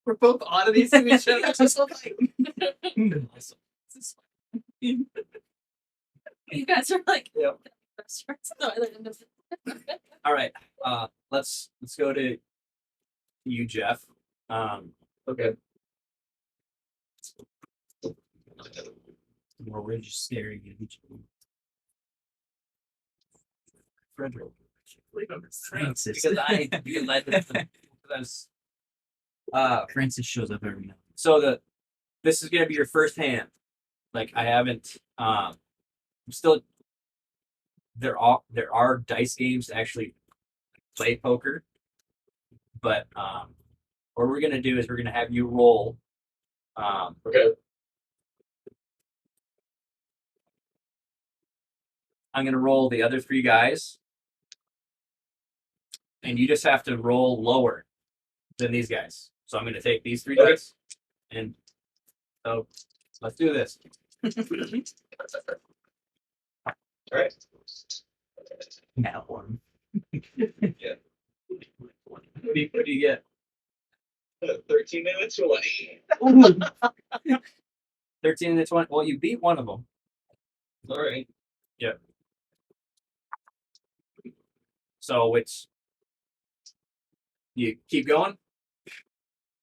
We're both oddities to each other. Just like, You guys are like Yep. restaurants on the other end of it. All right. Let's go to you, Jeff. Okay. Or we're just staring at each other. Frederick. Francis. Because I because Francis shows up every night. so this is gonna be your first hand. Like I haven't I'm still there are dice games to actually play poker. But what we're gonna do is we're gonna have you roll Okay. I'm gonna roll the other 3 guys. And you just have to roll lower than these guys. So I'm gonna take these 3 Okay. dice and so let's do this. All right. Now one. What do you get? 13 minutes away. 13 to 20. Well, you beat one of them. All right. So it's you keep going?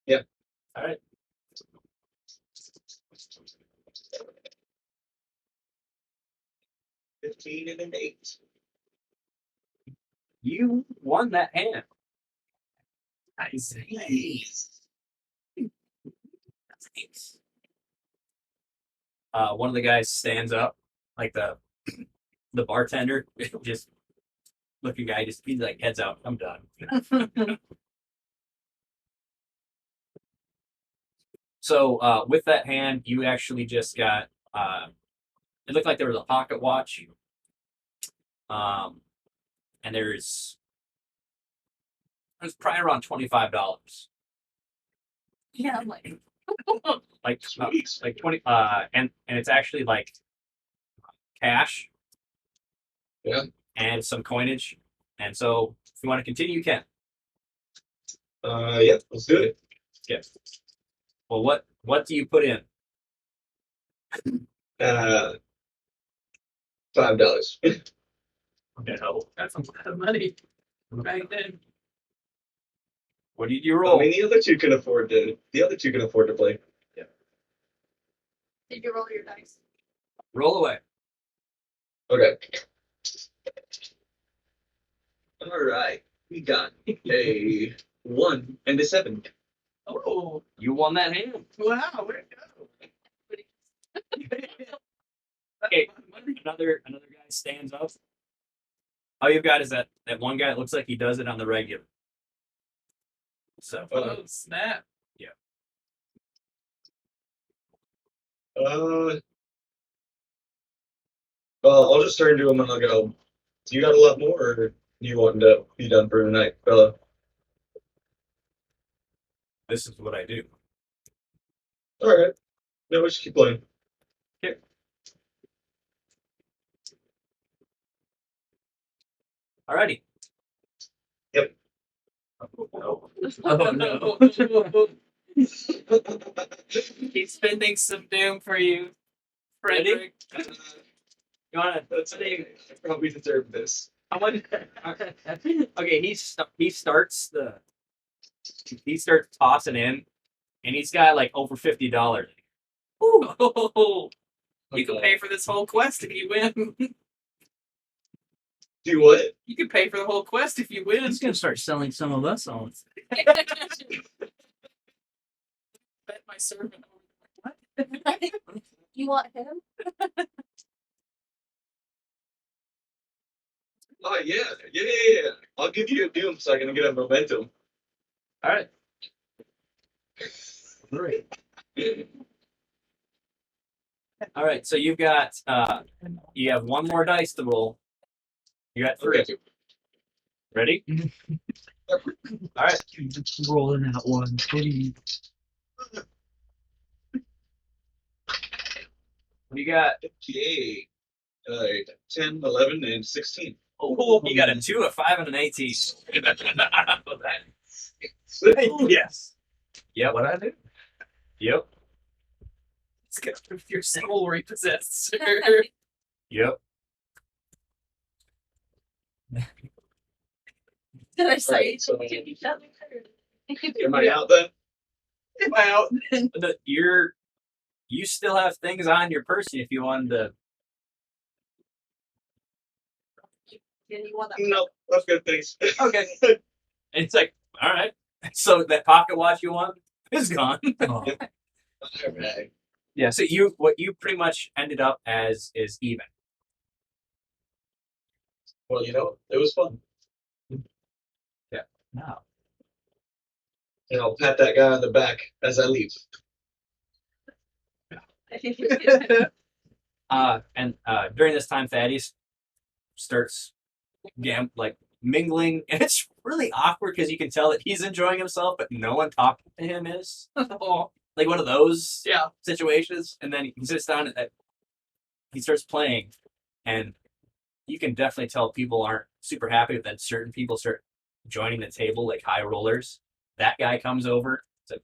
Yeah. All right. $15 and an 8. You won that hand. Nice. One of the guys stands up, like the bartender just looking guy, just he's like heads out. I'm done. So with that hand, you actually just got. It looked like there was a pocket watch. And there's probably around $25. Yeah, I'm like, Like Sweet. like 20 and it's actually like cash. Yeah. And some coinage. And so if you want to continue, you can. Yeah, let's do it. Yeah. Well, what do you put in? $5. No. That's a lot of money. Right then. What did you I roll? mean, the other two can afford to. The other two can afford to play. did you roll your dice? Roll away. Okay. All right. We got a 1 and a 7. Oh, You won that hand. wow, where'd it go? Okay. Another guy stands up. All you've got is that one guy that looks like he does it on the regular. So Oh, snap. Well, I'll just turn to him and I'll go. You got a lot more, or you wanting to be done for tonight, fella? this is what I do. All right. No, we should keep playing. Alrighty. Yep. Oh, Oh no. no. He's spending some doom for you, Frederick. You wanna? That's I probably deserve this. I want. Okay, he starts tossing in, and he's got like over $50. Oh, you can pay for this whole quest if you win. Do what? You can pay for the whole quest if you win. He's gonna start selling some of us on. Bet my servant. You want him? Oh yeah. I'll give you a doom so I can get a momentum. All right. Great. All right. So you've got you have one more dice to roll. You got 3. Okay. Ready? All right. Rolling out one. Please. What do you got? Okay. 10, 11, and 16. Oh, you got a 2, a 5, and an 18. Yes. Yep. What I do? Yep. It's gonna prove your soul repossessed, sir. Yep. Did I say Alright, so- to each other? Am I out then? Am I out? You still have things on your person if you wanted to. Yeah, you want that? No, that's good. Thanks. Okay. And it's like, all right. So that pocket watch you want is gone. Oh, All right. Yeah. So what you pretty much ended up as is even. Well, it was fun. no. And I'll pat that guy on the back as I leave. And during this time, Thaddeus starts mingling, and it's really awkward because you can tell that he's enjoying himself, but no one talking to him is. Oh, Like one of those yeah. situations, and then he sits down and he starts playing, and you can definitely tell people aren't super happy, but then certain people start joining the table, like high rollers. That guy comes over, This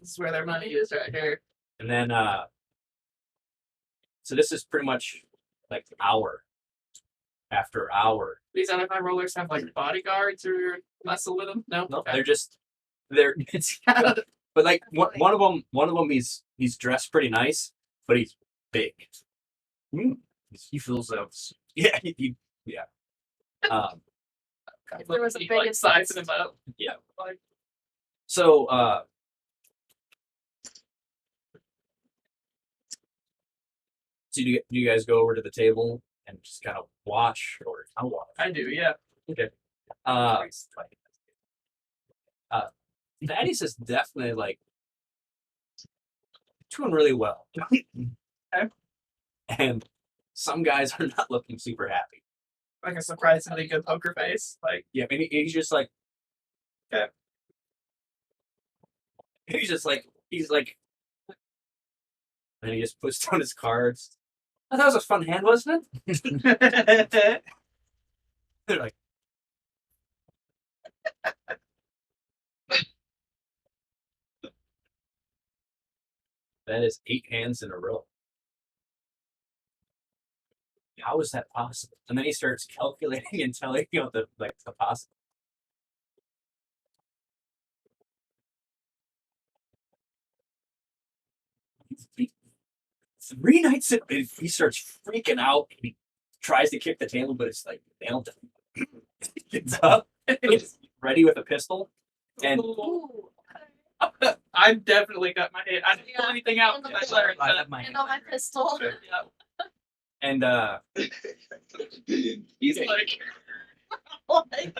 is where their money is right here. and then so this is pretty much like hour after hour. These NFI rollers have like bodyguards or muscle with them. No, No, okay. they're it's but like one of them he's dressed pretty nice, but he's big. He fills out. Yeah, yeah. If there was a He, big like, sizing them up. Yeah. Like, So So do you guys go over to the table and just kind of watch, or I'll watch? I do, yeah. Uh, Thaddeus is definitely like doing really well, and some guys are not looking super happy. Like a surprisingly good poker face. Like, Yeah, maybe he's just like, Okay. he's like, and he just puts down his cards. Oh, that was a fun hand, wasn't it? They're like, that is 8 hands in a row. How is that possible? And then he starts calculating and telling you the possible. Three nights in, he starts freaking out. He tries to kick the table, but it's like nailed him. He gets up, he's ready with a pistol, and Ooh. I definitely got my head. I didn't pull anything out. And I the learned I that. have my And on my pistol. Yeah. and He's like, Like,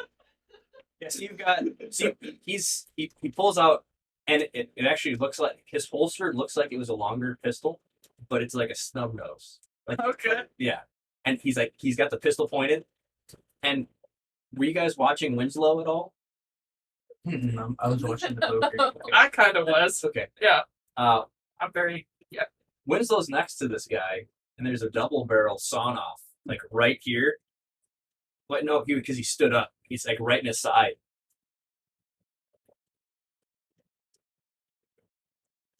yes, you've got. See, he pulls out, and it actually looks like his holster looks like it was a longer pistol, but it's like a snub nose. Like okay. yeah, and he's got the pistol pointed. And were you guys watching Winslow at all? I was watching the poker. I kind of was. Okay. Yeah. Uh, I'm very. Winslow's next to this guy, and there's a double barrel sawn off, like right here. But no, because he stood up. He's like right in his side.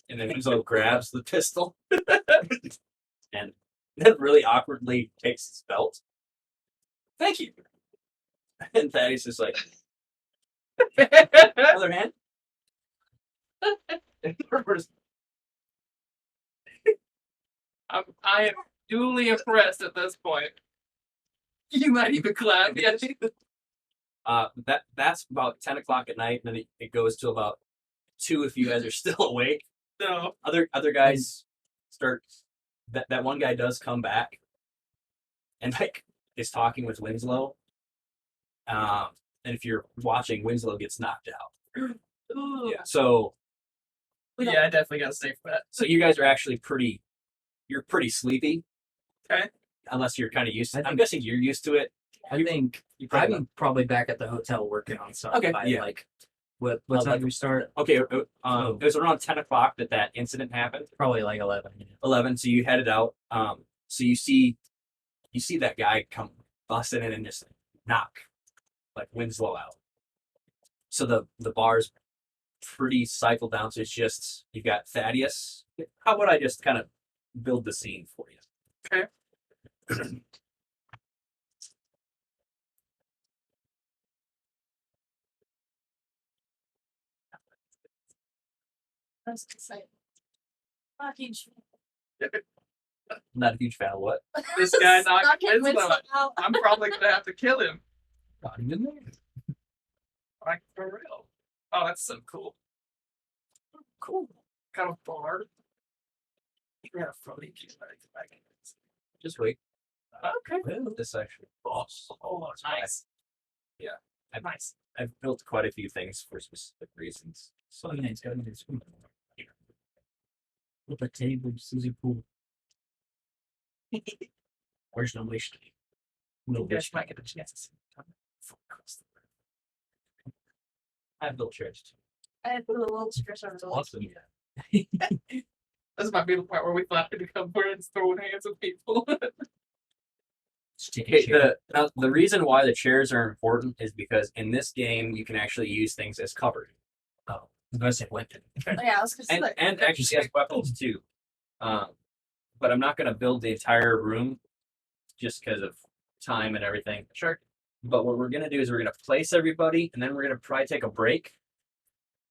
And then Winslow grabs the pistol and then really awkwardly takes his belt. Thank you. And Thaddeus is like, other hand. And Herbert's I am duly impressed at this point. You might even clap. Yeah. that's about 10 o'clock at night, and then it goes to about 2 if you guys are still awake. No. Other guys start that one guy does come back and like is talking with Winslow. And if you're watching, Winslow gets knocked out. Ooh. Yeah. So Yeah, I definitely got to stay for that. you guys are actually pretty sleepy. Okay. Unless you're kind of used to it. I I'm think- guessing you're used to it. I think You probably I'm probably back at the hotel working on something. Okay, by, yeah. Like, what time do we start? Okay, it was around 10 o'clock that incident happened. Probably like 11. 11, so you headed out. So you see that guy come busting in and just knock like Winslow out. So the bar's pretty cycled down. So it's just you've got Thaddeus. How would I just kind of build the scene for you? Okay. I was gonna say, fucking Not a huge fan of what. This guy knocked knocking Winslow out. out. I'm probably gonna have to kill him. Not even there. Like for real. Oh, that's so cool. Cool. Got a bar. You got a floating key back. Just wait. Okay. This actually boss. Oh, nice. Yeah. Nice. I've built quite a few things for specific reasons. So So yeah, it's got this room. With a table, Susie pool. Where's no wish? No You guys wish. might get a chance to see I've built chairs too. I put a little stress on it. Awesome. This might be the part where we thought to become friends throwing hands with people. Just take a Okay, chair. the reason why the chairs are important is because in this game you can actually use things as cover. Oh, I was gonna say weapon. Yeah, I was gonna say. And actually as weapons too. But I'm not gonna build the entire room just because of time and everything. Sure. But what we're gonna do is we're gonna place everybody and then we're gonna probably take a break.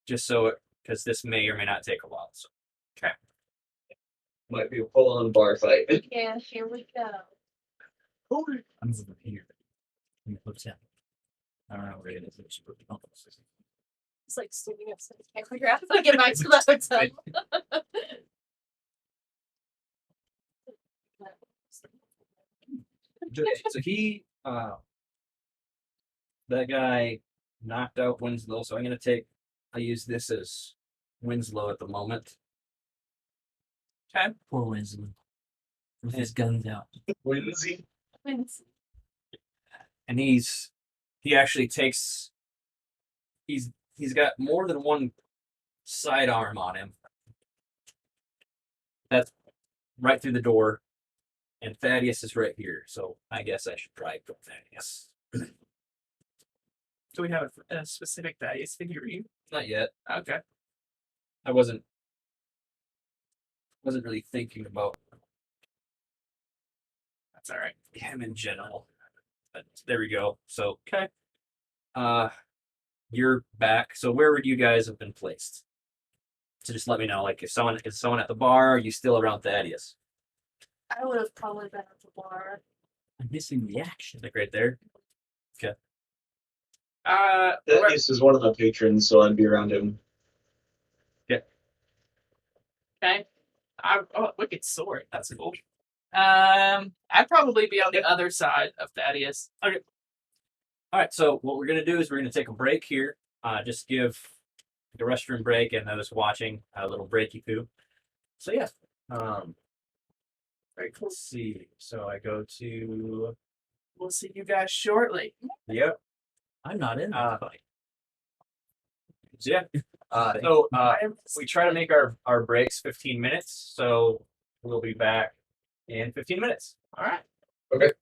Just so because this may or may not take a while. So Might be a full-on bar fight. Yeah, here we go. I'm over here. In the hotel. I don't know where it is. It's super comfortable. It's like standing up to the camera to get back to the hotel. So he, that guy knocked out Winslow. So I'm gonna take. I use this as Winslow at the moment. Poor Winslow. With his guns out. Whimsy. And he actually takes. He's got more than one sidearm on him. That's right through the door, and Thaddeus is right here. So I guess I should try go Thaddeus. Do we have a specific Thaddeus figurine? Not yet. Okay. I wasn't really thinking about That's all right. him in general. But there we go. So Okay. you're back. So where would you guys have been placed? So just let me know. Like, is someone at the bar? Are you still around Thaddeus? I would have probably been at the bar. I'm missing the action. Like right there. Thaddeus is one of my patrons, so I'd be around him. Okay. Wicked sword. That's cool. I'd probably be on the other side of Thaddeus. All right. So what we're gonna do is we're gonna take a break here. Just give the restroom break and those watching a little breaky poo. So yeah. Very cool. Let's see. So I go to. We'll see you guys shortly. Yep. I'm not in that fight. So yeah. So we try to make our breaks 15 minutes. So we'll be back in 15 minutes. All right. Okay.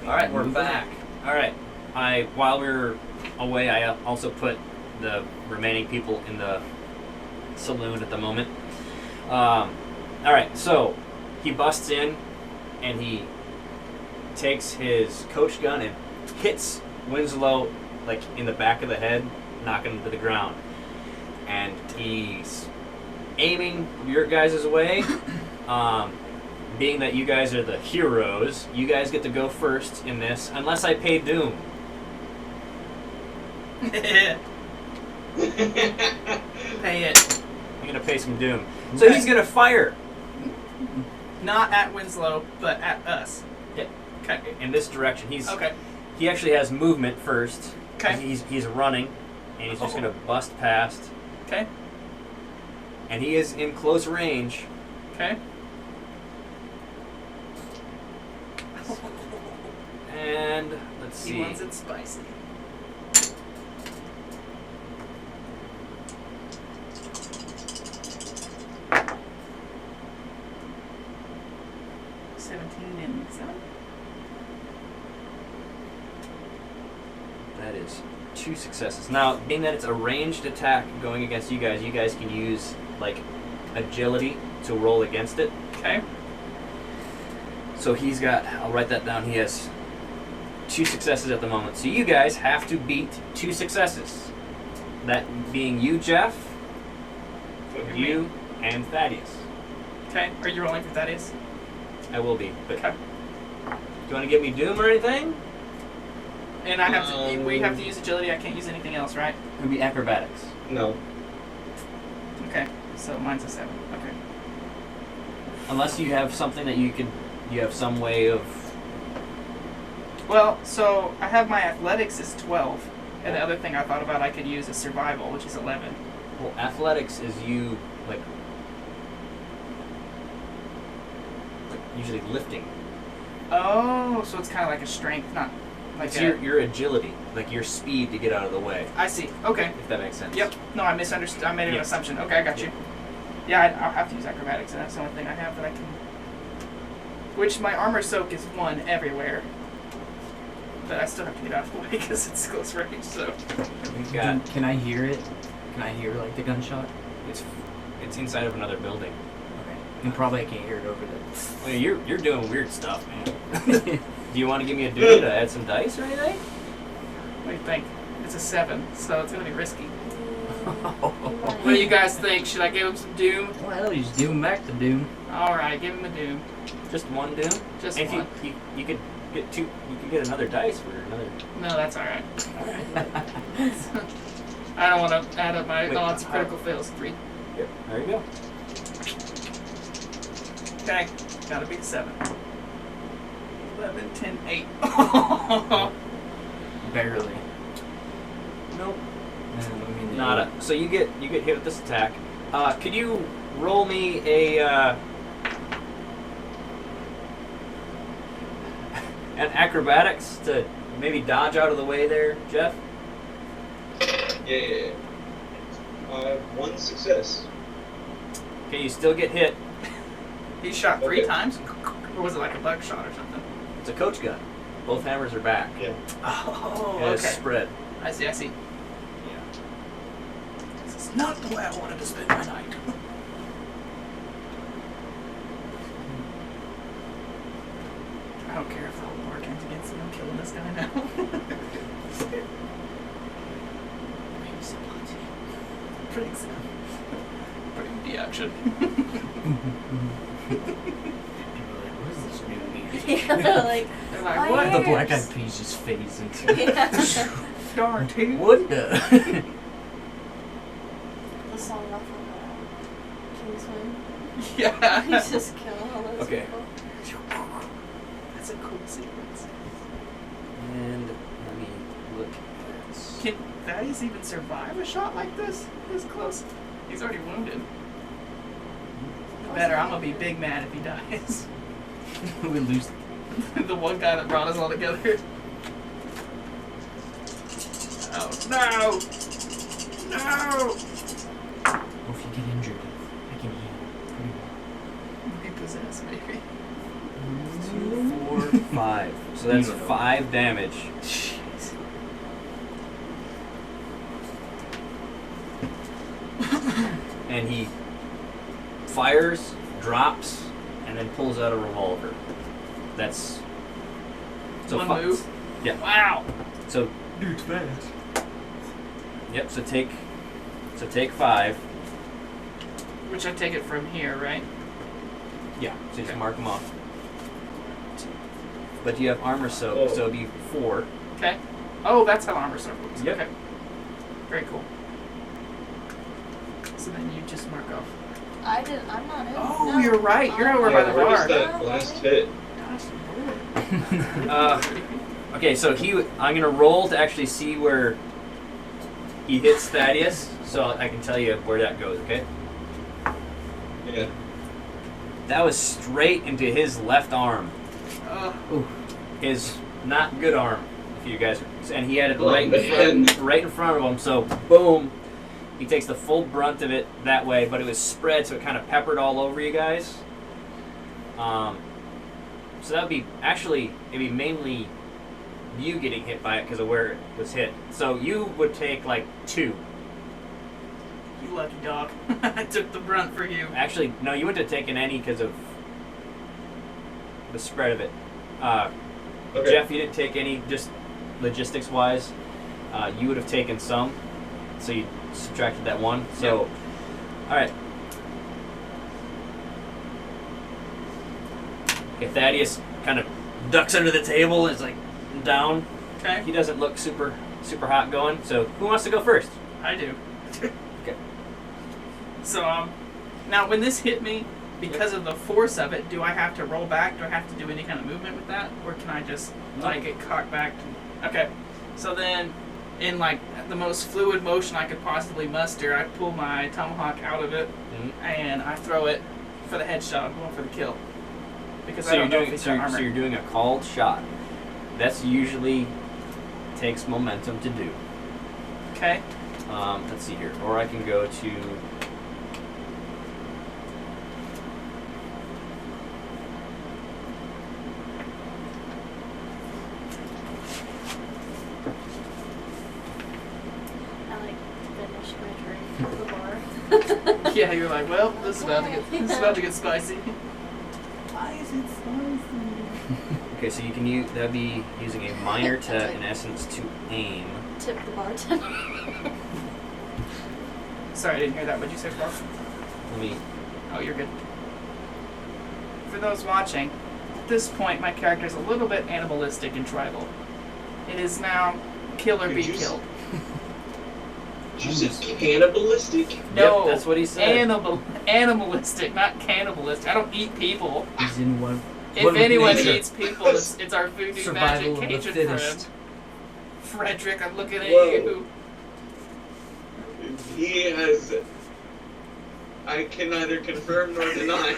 All right, we're back. All right, while we were away, I also put the remaining people in the saloon at the moment. All right, so he busts in and he takes his coach gun and hits Winslow like in the back of the head, knocking him to the ground. And he's aiming your guys' way. Being that you guys are the heroes, you guys get to go first in this, unless I pay Doom. Pay it. I'm gonna pay some Doom. So Okay. he's gonna fire Not at Winslow, but at us. Yeah. Okay. in this direction. Okay. He actually has movement first. Okay. He's running, and he's just gonna bust past. Okay. And he is in close range. Okay. And let's He see. wants it spicy. And 7. That is 2 successes. Now, being that it's a ranged attack going against you guys can use like agility to roll against it. Okay. So he's got, I'll write that down, he has 2 successes at the moment. So you guys have to beat 2 successes. That being you, Jeff, you, and Thaddeus. Okay. Are you rolling for Thaddeus? I will be. But Okay. do you want to give me Doom or anything? And I have to. We have to use agility. I can't use anything else, right? It would be acrobatics. No. Okay. So mine's a 7. Okay. Unless you have something that you have some way of. Well, so I have my athletics is 12, and the other thing I thought about I could use is survival, which is 11. Well, athletics is you like usually lifting. Oh, so it's kind of like a strength, not like It's a. your agility, like your speed to get out of the way, I see. Okay. if that makes sense. Yep. No, I misunderstood. I made an Yeah. assumption. Okay, I got you. Yeah, I'll have to use acrobatics, and that's the only thing I have that I can. Which my armor soak is 1 everywhere. But I still have to get out of the way because it's close range. So. We've got Can I hear it? Can I hear like the gunshot? it's inside of another building. Okay. And probably I can't hear it over the. Well, you're doing weird stuff, man. Do you want to give me a duty to add some dice or anything? What do you think? It's a 7, so it's gonna be risky. What What do you guys think? Should I give him some doom? Well, you just give him back the doom. All right, give him a doom. Just one doom? Just And if one. you could get 2, you could get another dice for another. No, that's all right. I don't want to add up my Wait, odds. Critical fails 3. Here, there you go. Okay, gotta be 7. 11, 10, 8. Barely. Nope. I mean, Nada. So you get hit with this attack. Could you roll me an acrobatics to maybe dodge out of the way there, Jeff? Yeah. 1 success. Okay, you still get hit. He shot 3 Okay. times? Or was it like a buckshot or something? It's a coach gun. Both hammers are back. Yeah. Oh, And it's okay. spread. I see. Yeah. This is not the way I wanted to spend my night. I don't care if the whole bar turns against me. I'm killing this guy now. Pretty soon. Pretty action. What is this new music? Yeah, like, They're like, Why what The Yes. Black Eyed Peas just phase into yeah. darn too? What the? The song off of Kingsman. Yeah. He's just killing all those Okay. people. That's a cool sequence. And let me look at. Can Thaddeus even survive a shot like this close? He's already wounded. Better, I'm gonna be big mad if he dies. We lose. The one guy that brought us all together. Oh no! No! Or if you get injured, I can heal. Pretty well. Be possessed, maybe. 2, 4, 5. So that's You know. 5 damage. Jeez. And he fires, drops, and then pulls out a revolver. That's One fi- move? Yeah. Wow. So Dude, fast. yep. So take 5. Which I take it from here, right? Yeah. So just Okay. mark them off. But you have armor soak, Oh. so it'd be 4. Okay. Oh, that's how armor soak works. Yep. Okay. Very cool. So then you just mark off. I'm not in. Oh, no. you're right. You're over by Yeah, the where was bar. that last hit? Gosh, Okay, so I'm gonna roll to actually see where he hits Thaddeus, so I can tell you where that goes. Okay, Yeah. that was straight into his left arm, his not good arm. If you guys, and he had it Oh, right man. in front of him. So boom, he takes the full brunt of it that way, but it was spread, so it kind of peppered all over you guys. So that would be it'd be mainly you getting hit by it because of where it was hit. So you would take like 2. You lucky dog. I took the brunt for you. Actually, no, you wouldn't have taken any because of the spread of it. Okay. Jeff, you didn't take any, just logistics wise. You would have taken some, so you subtracted that 1. So, all right. Okay, Thaddeus kind of ducks under the table and is like down. Okay. He doesn't look super hot going. So who wants to go first? I do. Okay. So, now when this hit me, because of the force of it, do I have to roll back? Do I have to do any kind of movement with that? Or can I just, No. like, get cocked back? Okay. So then, in, like, the most fluid motion I could possibly muster, I pull my tomahawk out of it, Mhm. and I throw it for the headshot. I'm going for the kill. Because So I you're don't know if doing he's so got you're, armor. so you're doing a called shot. That's usually takes momentum to do. Okay. Let's see here, or I can go to. I like finish my drink at the bar. Yeah, you're like, well, this is about to get spicy. Why is it spicy? Okay, so you can use that'd be using a minor to, in essence, to aim. Tip the bartender. Sorry, I didn't hear that. What'd you say, Bob? Let me. Oh, you're good. For those watching, at this point, my character is a little bit animalistic and tribal. It is now kill or Did be you killed. Did you say cannibalistic? No, Yep, that's what he said. Animalistic, not cannibalistic. I don't eat people. He's in one. If one with anyone nature. eats people, it's our voodoo Survival magic of the Cajun fittest. friend. Frederick, I'm looking at Whoa. you. He has. I can neither confirm nor deny.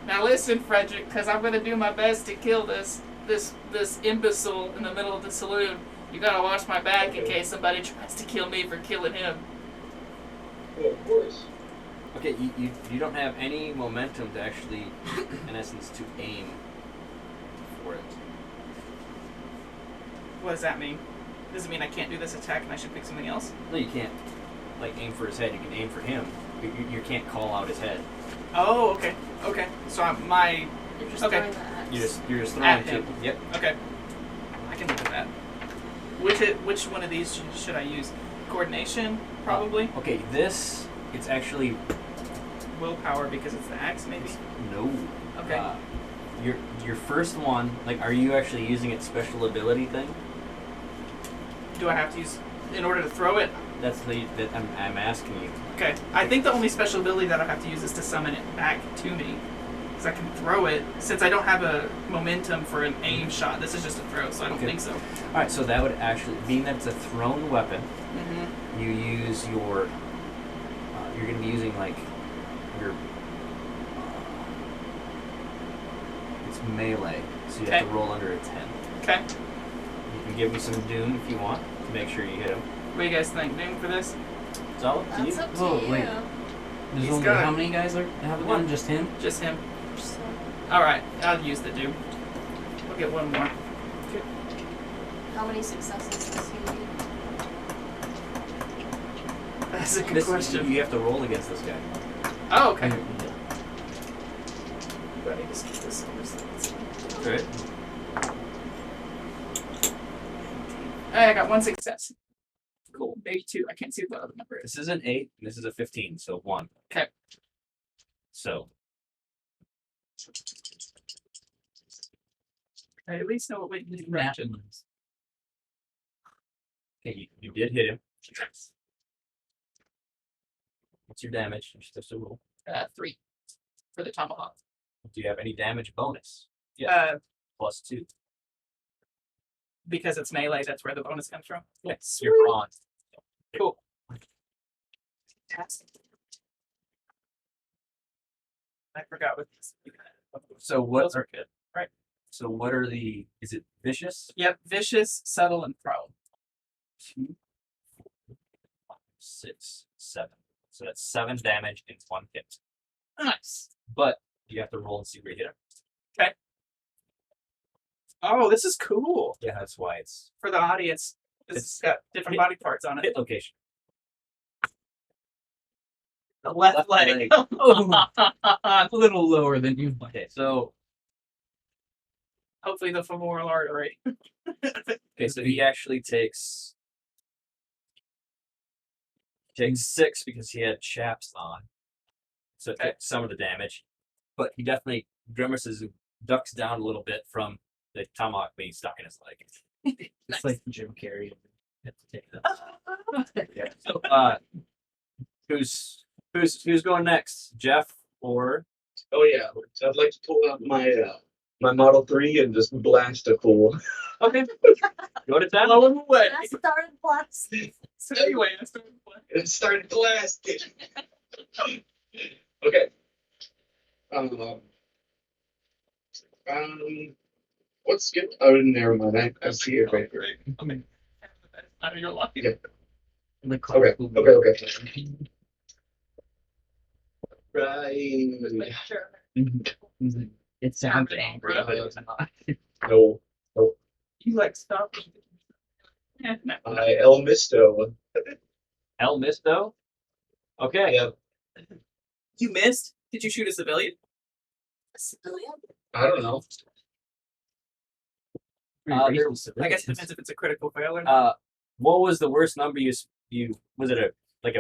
Now listen, Frederick, because I'm gonna do my best to kill this imbecile in the middle of the saloon. You gotta watch my back in Okay. case somebody tries to kill me for killing him. Well, of course. Okay, you don't have any momentum to actually, in essence, to aim for it. What does that mean? Does it mean I can't do this attack and I should pick something else? No, you can't. Like aim for his head. You can aim for him. You can't call out his head. Oh, okay. Okay. So You're just Okay. throwing the axe. You're just throwing At to. him. Yep. okay. I can live with that. Which one of these should I use? Coordination, probably. Okay, this it's actually Willpower because it's the axe, maybe. no. Okay. Your first one, like, are you actually using its special ability thing? Do I have to use in order to throw it? That's that I'm asking you. Okay. I think the only special ability that I have to use is to summon it back to me. Because I can throw it. Since I don't have a momentum for an aim shot, this is just a throw, so I don't Okay. think so. All right, so that would actually, being that it's a thrown weapon, Mm-hmm. you use your. You're going to be using like your. It's melee, so you have to Okay. roll under a 10. Okay. You can give me some doom if you want to make sure you hit him. What do you guys think? Doom for this? It's all up to you. That's up to Oh, you. wait. There's He's only got- how many guys have one? Just him? Just him. So, Alright, I'll use the doom. We'll get one more. how many successes does he need? That's a good This, question. you have to roll against this guy. Oh, okay. Yeah. I need to skip this over. Right. I got one success. Cool. Maybe two. I can't see what the other number is. This is an 8, and this is a 15, so 1. Okay. So, I at least know what we need. Nat Right. ones. okay, you did hit him. What's your damage? You just have to roll. 3 for the tomahawk. Do you have any damage bonus? Plus 2. Because it's melee, that's where the bonus comes from. Yes, you're bronze. Cool. I forgot what this. So what Those are good. Right. So what are the? Is it vicious? Yep. Vicious, subtle, and prone. 2, 4, 5, 6, 7. So that's 7 damage in 1 hit. Nice. But you have to roll and see where you hit him. Oh, this is cool Yeah, that's why it's for the audience. It's got different hit- body parts on it. hit location. The left left leg. leg. A little lower than you might. Okay, so Hopefully the femoral artery. so he actually takes 6 because he had chaps on. So it Okay. took some of the damage. But he definitely grimaces and ducks down a little bit from the tomahawk being stuck in his leg. It's like Jim Carrey. Have to take that. Yeah. So who's going next? Jeff or Oh yeah, I'd like to pull out my my Model 3 and just blast a fool. okay. Go to town. Blow him away. I started blasting. So anyway, I started playing. It started blasting. Okay. What's good? Oh, never mind. I see it right here. I mean, out of your life. Yeah. The Okay. colorful- Okay. Right. Sure. It sounds Okay. angry, but it's not. No. You like stop. Yeah, no. El Misto. El Misto. Okay. Yeah. You missed? Did you shoot a civilian? A civilian? I don't know. I guess it depends if it's a critical fail or not. What was the worst number you was it a like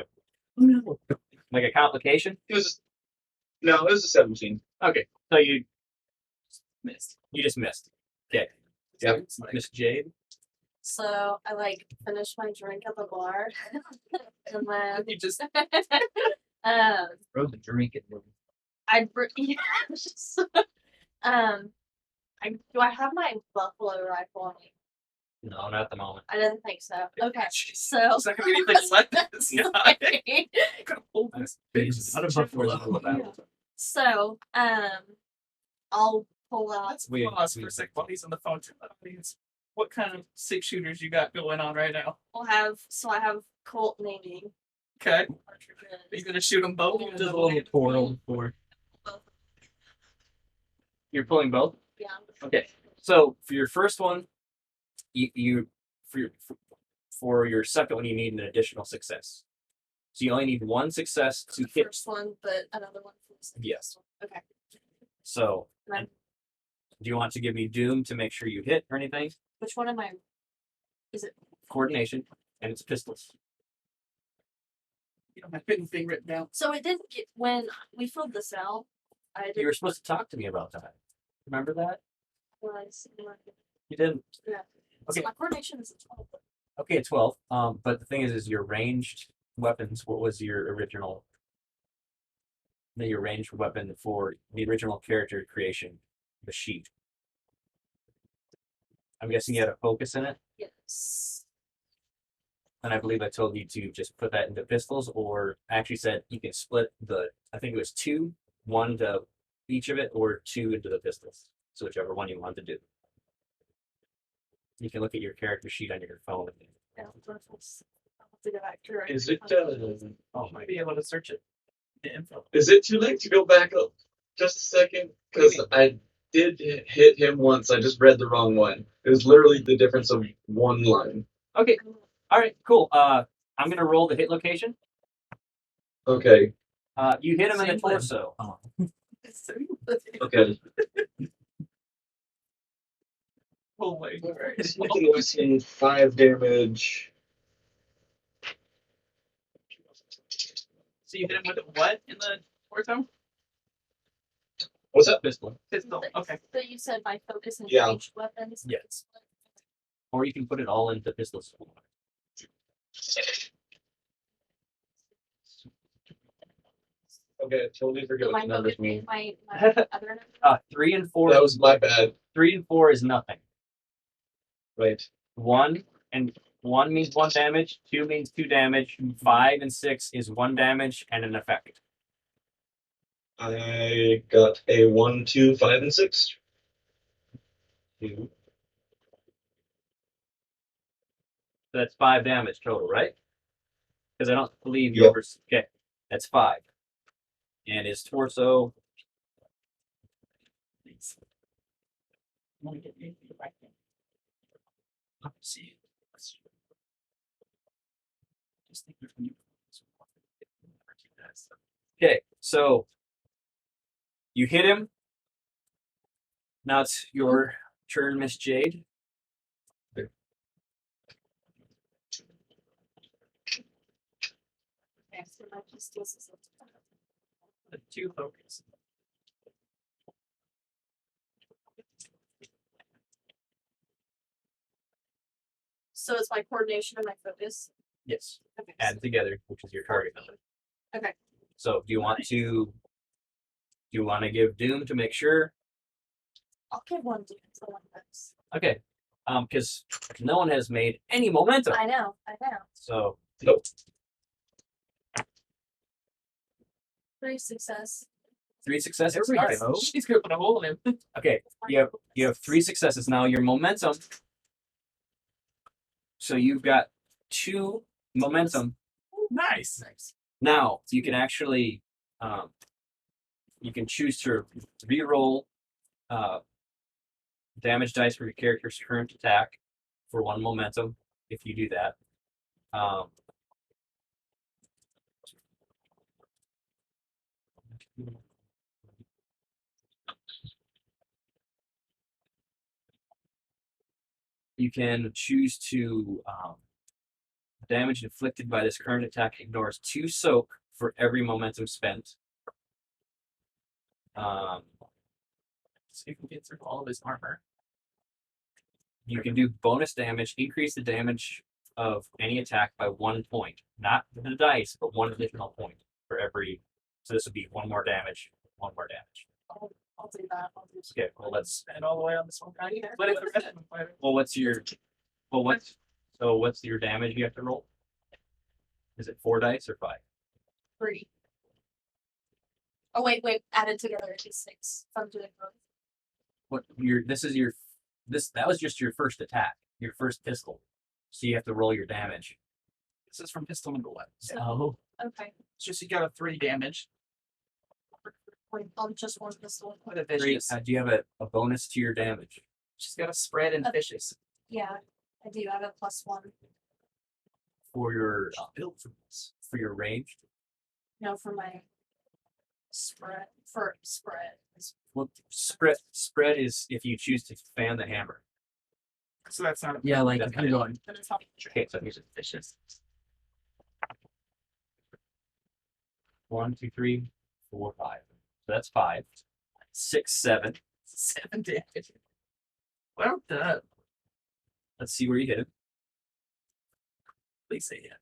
a complication? It was. No, it was a 17. Okay. So you Missed. just missed. Okay. Yep. Miss Jade. So I like finished my drink at the bar, and then You just Throw the drink at them. yeah, do I have my buffalo rifle on me? No, not at the moment. I didn't think so. Okay, so It's not gonna be anything left in this guy. I'm gonna hold this bitch. Not a buffalo. so I'll pull out. Let's We- pause we- for a sec while he's on the phone to the audience. What kind of 6 shooters you got going on right now? I have Colt naming Okay. Are cartridges. you gonna shoot them both? Just a little portal for. You're pulling both. Yeah. Okay. So for your first one, for your second one, you need an additional success. So you only need 1 success to The hit. first one, but another one for the second Yes. one. Okay. So And then do you want to give me Doom to make sure you hit or anything? which one am I? Is it? Coordination, and it's pistols. You don't have anything written down. So it didn't get when we filled this out. I You didn't were supposed to talk to me about that. Remember that? realize. You didn't. Yeah. Okay. So my coordination is a 12. Okay, 12. But the thing is your ranged weapons. What was your original? Your ranged weapon for the original character creation, the sheet. I'm guessing you had a focus in it, Yes. and I believe I told you to just put that into pistols, or actually said you can split the. I think it was 2, 1 to each of it, or 2 into the pistols. So whichever one you want to do. You can look at your character sheet on your phone. Yeah, I'll have to go back through it. Is it? Oh, might be able to search it. the info. Is it too late to go back up just a second? Because I did hit him once. I just read the wrong one. It was literally the difference of one line. Okay. All right. Cool. I'm gonna roll the hit location. Okay. You hit him in the Same limb. torso. Okay. Oh my god. Smithing Wesson, 5 damage. So you hit him with what in the torso? What's that? Pistol. Pistol. Okay. So you said my focus and Yeah. ranged weapons. Yes. Or you can put it all into pistols. Okay, I totally forget So what my the numbers focus mean. and my other number. 3 and 4. That was my bad. 3 and 4 is nothing. Right. 1 means 1 damage. 2 means 2 damage. 5 and 6 is 1 damage and an effect. I got a 1, 2, 5, and 6. 2. So that's 5 damage total, right? Because I don't believe Yep. yours. Okay, that's 5. And his torso. See. Okay, so you hit him. Now it's your turn, Miss Jade. Okay, so my pistols is The 2 focus. So it's my coordination and my focus. Yes. Okay. Add together, which is your target number. Okay. So do you want to give Doom to make sure? I'll give one to someone else. Okay. Because no one has made any momentum. I know. So 3 success. 3 successes. There we All right. go. She's gonna put a hole in him. Okay. You have 3 successes now. Your momentum. So you've got 2 momentum. Nice. Now you can actually you can choose to re-roll damage dice for your character's current attack for 1 momentum if you do that. You can choose to damage inflicted by this current attack ignores 2 soak for every momentum spent. So you can get through all of his armor. You can do bonus damage, increase the damage of any attack by 1 point. Not the dice, but 1 additional point for every. So this would be 1 more damage, 1 more damage. I'll do that. I'll do Okay, well let's. And all the way on this one guy. But if the rest of them fight. Well, what's your damage you have to roll? Is it 4 dice or 5? 3. Oh wait, added together it is 6. If I'm doing both. What that was just your first attack, your first pistol. So you have to roll your damage. This is from pistol number 1. Oh. Okay. It's just you got a 3 damage. Wait, on just one pistol. What a 3, vicious. do you have a bonus to your damage? She's got a spread and vicious. Yeah, I do. I have a +1. For your Built for this. for your range? No, for my spread. Spread. Well, spread is if you choose to fan the hammer. So that's not a Yeah, like That's if you're going. Then it's not Okay, so here's vicious. 1, 2, 3, 4, 5. So that's 5. 6, 7. 7 damage. Well done. Let's see where you hit him. Please say yeah.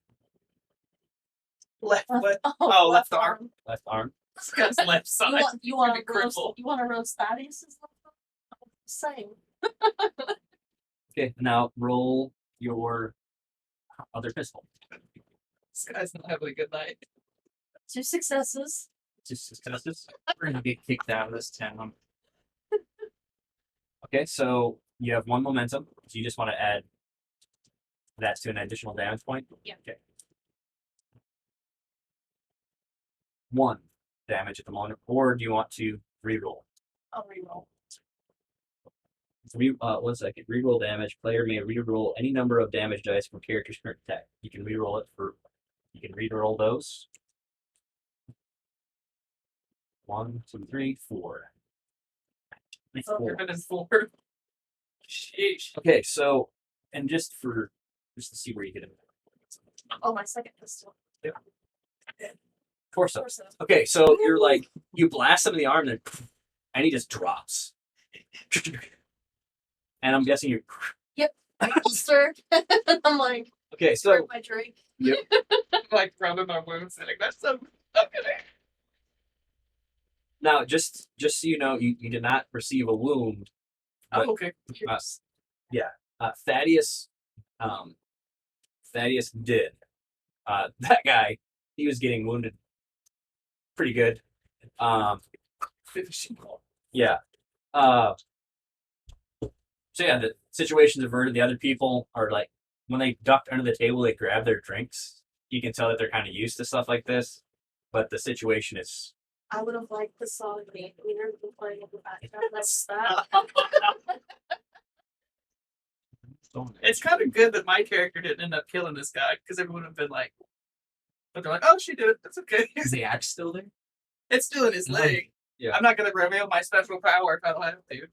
Left foot. Oh, Oh, left arm. Left arm. This guy's left side. You want Gonna to be roast? crippled. You want to roast Thaddeus' left arm? Same. Okay, now roll your other pistol. This guy's not having a good night. 2 successes. 2 successes. We're gonna get kicked out of this town. Okay, so you have 1 momentum. So you just want to add that to an additional damage point? Yeah. Okay. 1. damage at the moment, or do you want to reroll? I'll reroll. 1 second. Reroll damage. Player may reroll any number of damage dice from character's current attack. You can reroll it for. You can reroll those. 1, 2, 3, 4. Oh, you're gonna 4. Sheesh. Okay, so and just to see where you get it. Oh, my second pistol. Torso. Torso. Okay, so you're like you blast him in the arm, and he just drops. And I'm guessing you. Holster. I'm like, Okay, start so my drink. Like rubbing my wounds, and like that's so okay. now just so you know, you did not receive a wound. But, Oh, okay. Thaddeus, Thaddeus did. That guy, he was getting wounded pretty good. Finishing call. Yeah. So yeah, the situation's averted. The other people are like, when they ducked under the table, they grabbed their drinks. You can tell that they're kind of used to stuff like this, but the situation is. I would have liked the song name. We never been playing in the background. That's that. It's kind of good that my character didn't end up killing this guy because everyone would have been like, but they're like, oh, she did it. That's okay. Is the axe still there? It's still in his leg. Yeah. I'm not gonna reveal my special power if I don't have to.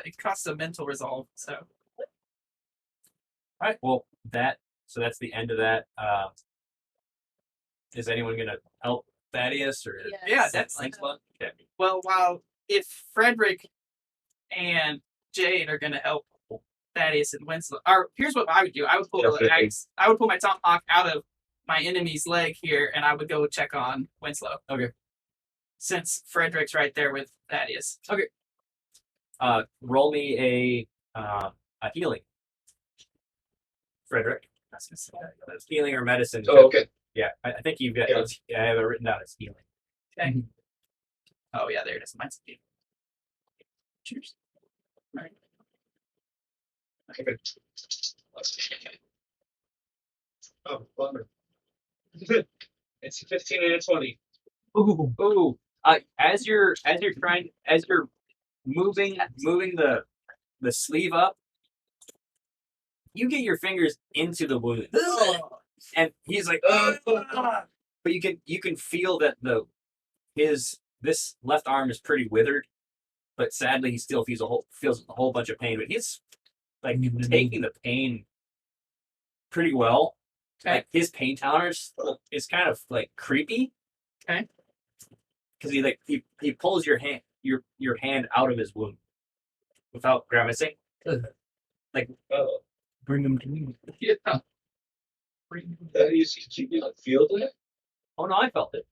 It costs a mental resolve. So All right. Well, that's the end of that. Is anyone gonna help Thaddeus or? Yes. yeah, that's Thanks, bud. Okay. well. While if Frederick and Jade are gonna help Thaddeus and Winslow, or here's what I would do: I would pull the Definitely. axe. I would pull my tomahawk out of my enemy's leg here, and I would go check on Winslow. Okay. Since Frederick's right there with Thaddeus. Roll me a healing. Frederick. That's gonna say That's healing or medicine. Oh, okay. Yeah, I think you've got. Yeah. I have it written down as healing. okay. Oh yeah, there it is. Mine's a cheers. All right. Okay. Oh, bummer. It's 15 and a 20. Ooh. As you're moving the sleeve up, you get your fingers into the wound, and he's like, "Ugh." But you can feel that this left arm is pretty withered, but sadly he still feels a whole bunch of pain. But he's like taking the pain pretty well. Okay. Like his pain tolerance is kind of like creepy. Okay. Because he pulls your hand out of his wound without grimacing. Oh, Bring him to me. Yeah. you not feel that? Oh no, I felt it.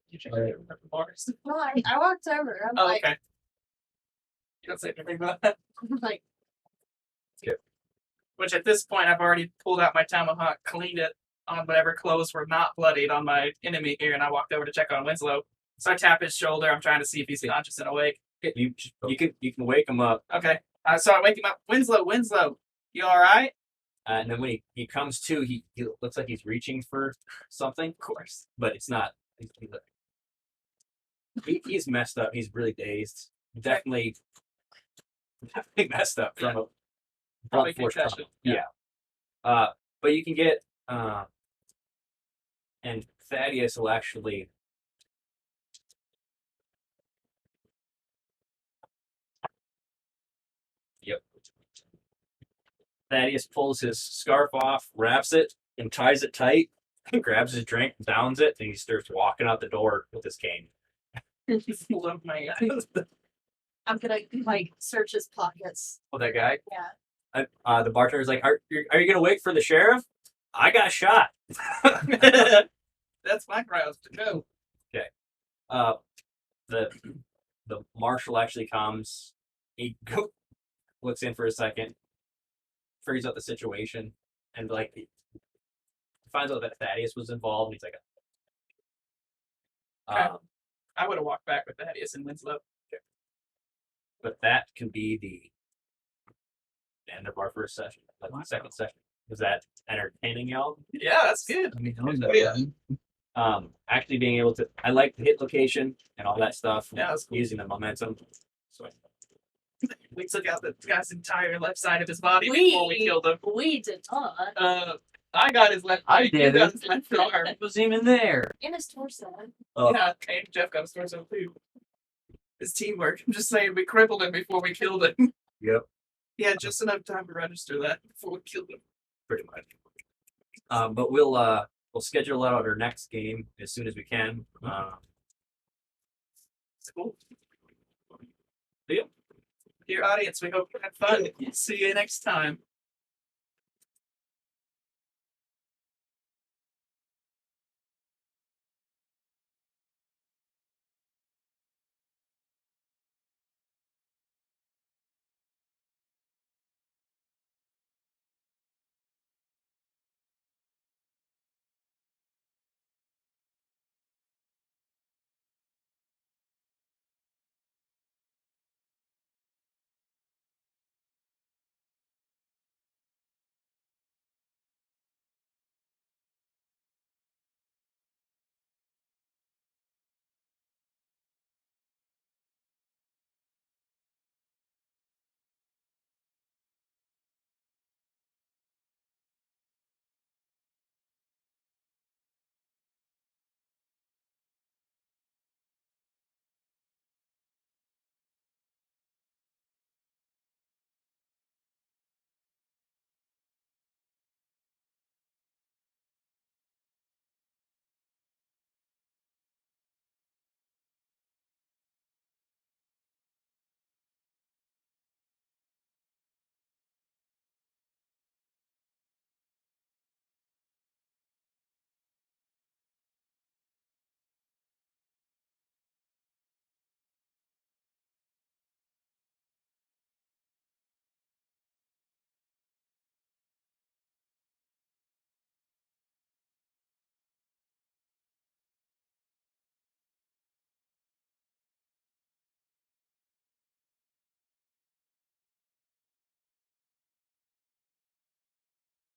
You check the bars. No, I walked over. I'm Oh, like, okay. You don't say anything about that. I'm like, Which at this point, I've already pulled out my tomahawk, cleaned it on whatever clothes were not bloodied on my enemy here, and I walked over to check on Winslow. So I tap his shoulder. I'm trying to see if he's conscious and awake. You can wake him up, Okay. So I wake him up. Winslow, you all right? and then when he comes to, he looks like he's reaching for something, Of course. but it's not. He's messed up. He's really dazed. Definitely messed up from a Probably blunt force concussion. trauma. Yeah. But you can get and Thaddeus will actually. Yep. Thaddeus pulls his scarf off, wraps it, and ties it tight, and grabs his drink, downs it, and he starts walking out the door with his cane. Love my I'm gonna like search his pockets. Oh, that guy? Yeah. The bartender's like, are you going to wait for the sheriff? I got shot. That's my crowd to go. The marshal actually comes. He looks in for a second, figures out the situation, and like he finds out that Thaddeus was involved. And he's like, Okay. I would have walked back with Thaddeus and Winslow. but that can be the end of our first session, like second session. Was that entertaining, y'all? Yeah, that's good. I mean, how's Oh, yeah. Actually being able to, I like the hit location and all that stuff. Yeah, that's cool. Using the momentum. So We took out the guy's entire left side of his body before we killed him. We did not. I got his left I leg. You did got it. his left arm. It was even there. In his torso. Oh. Yeah, and Jeff got his torso too. It's teamwork. I'm just saying, we crippled him before we killed him. Yep. He had just enough time to register that before we killed him. pretty much. But we'll schedule out our next game as soon as we can. It's cool. Yeah. Dear audience, we hope you had fun. See you next time.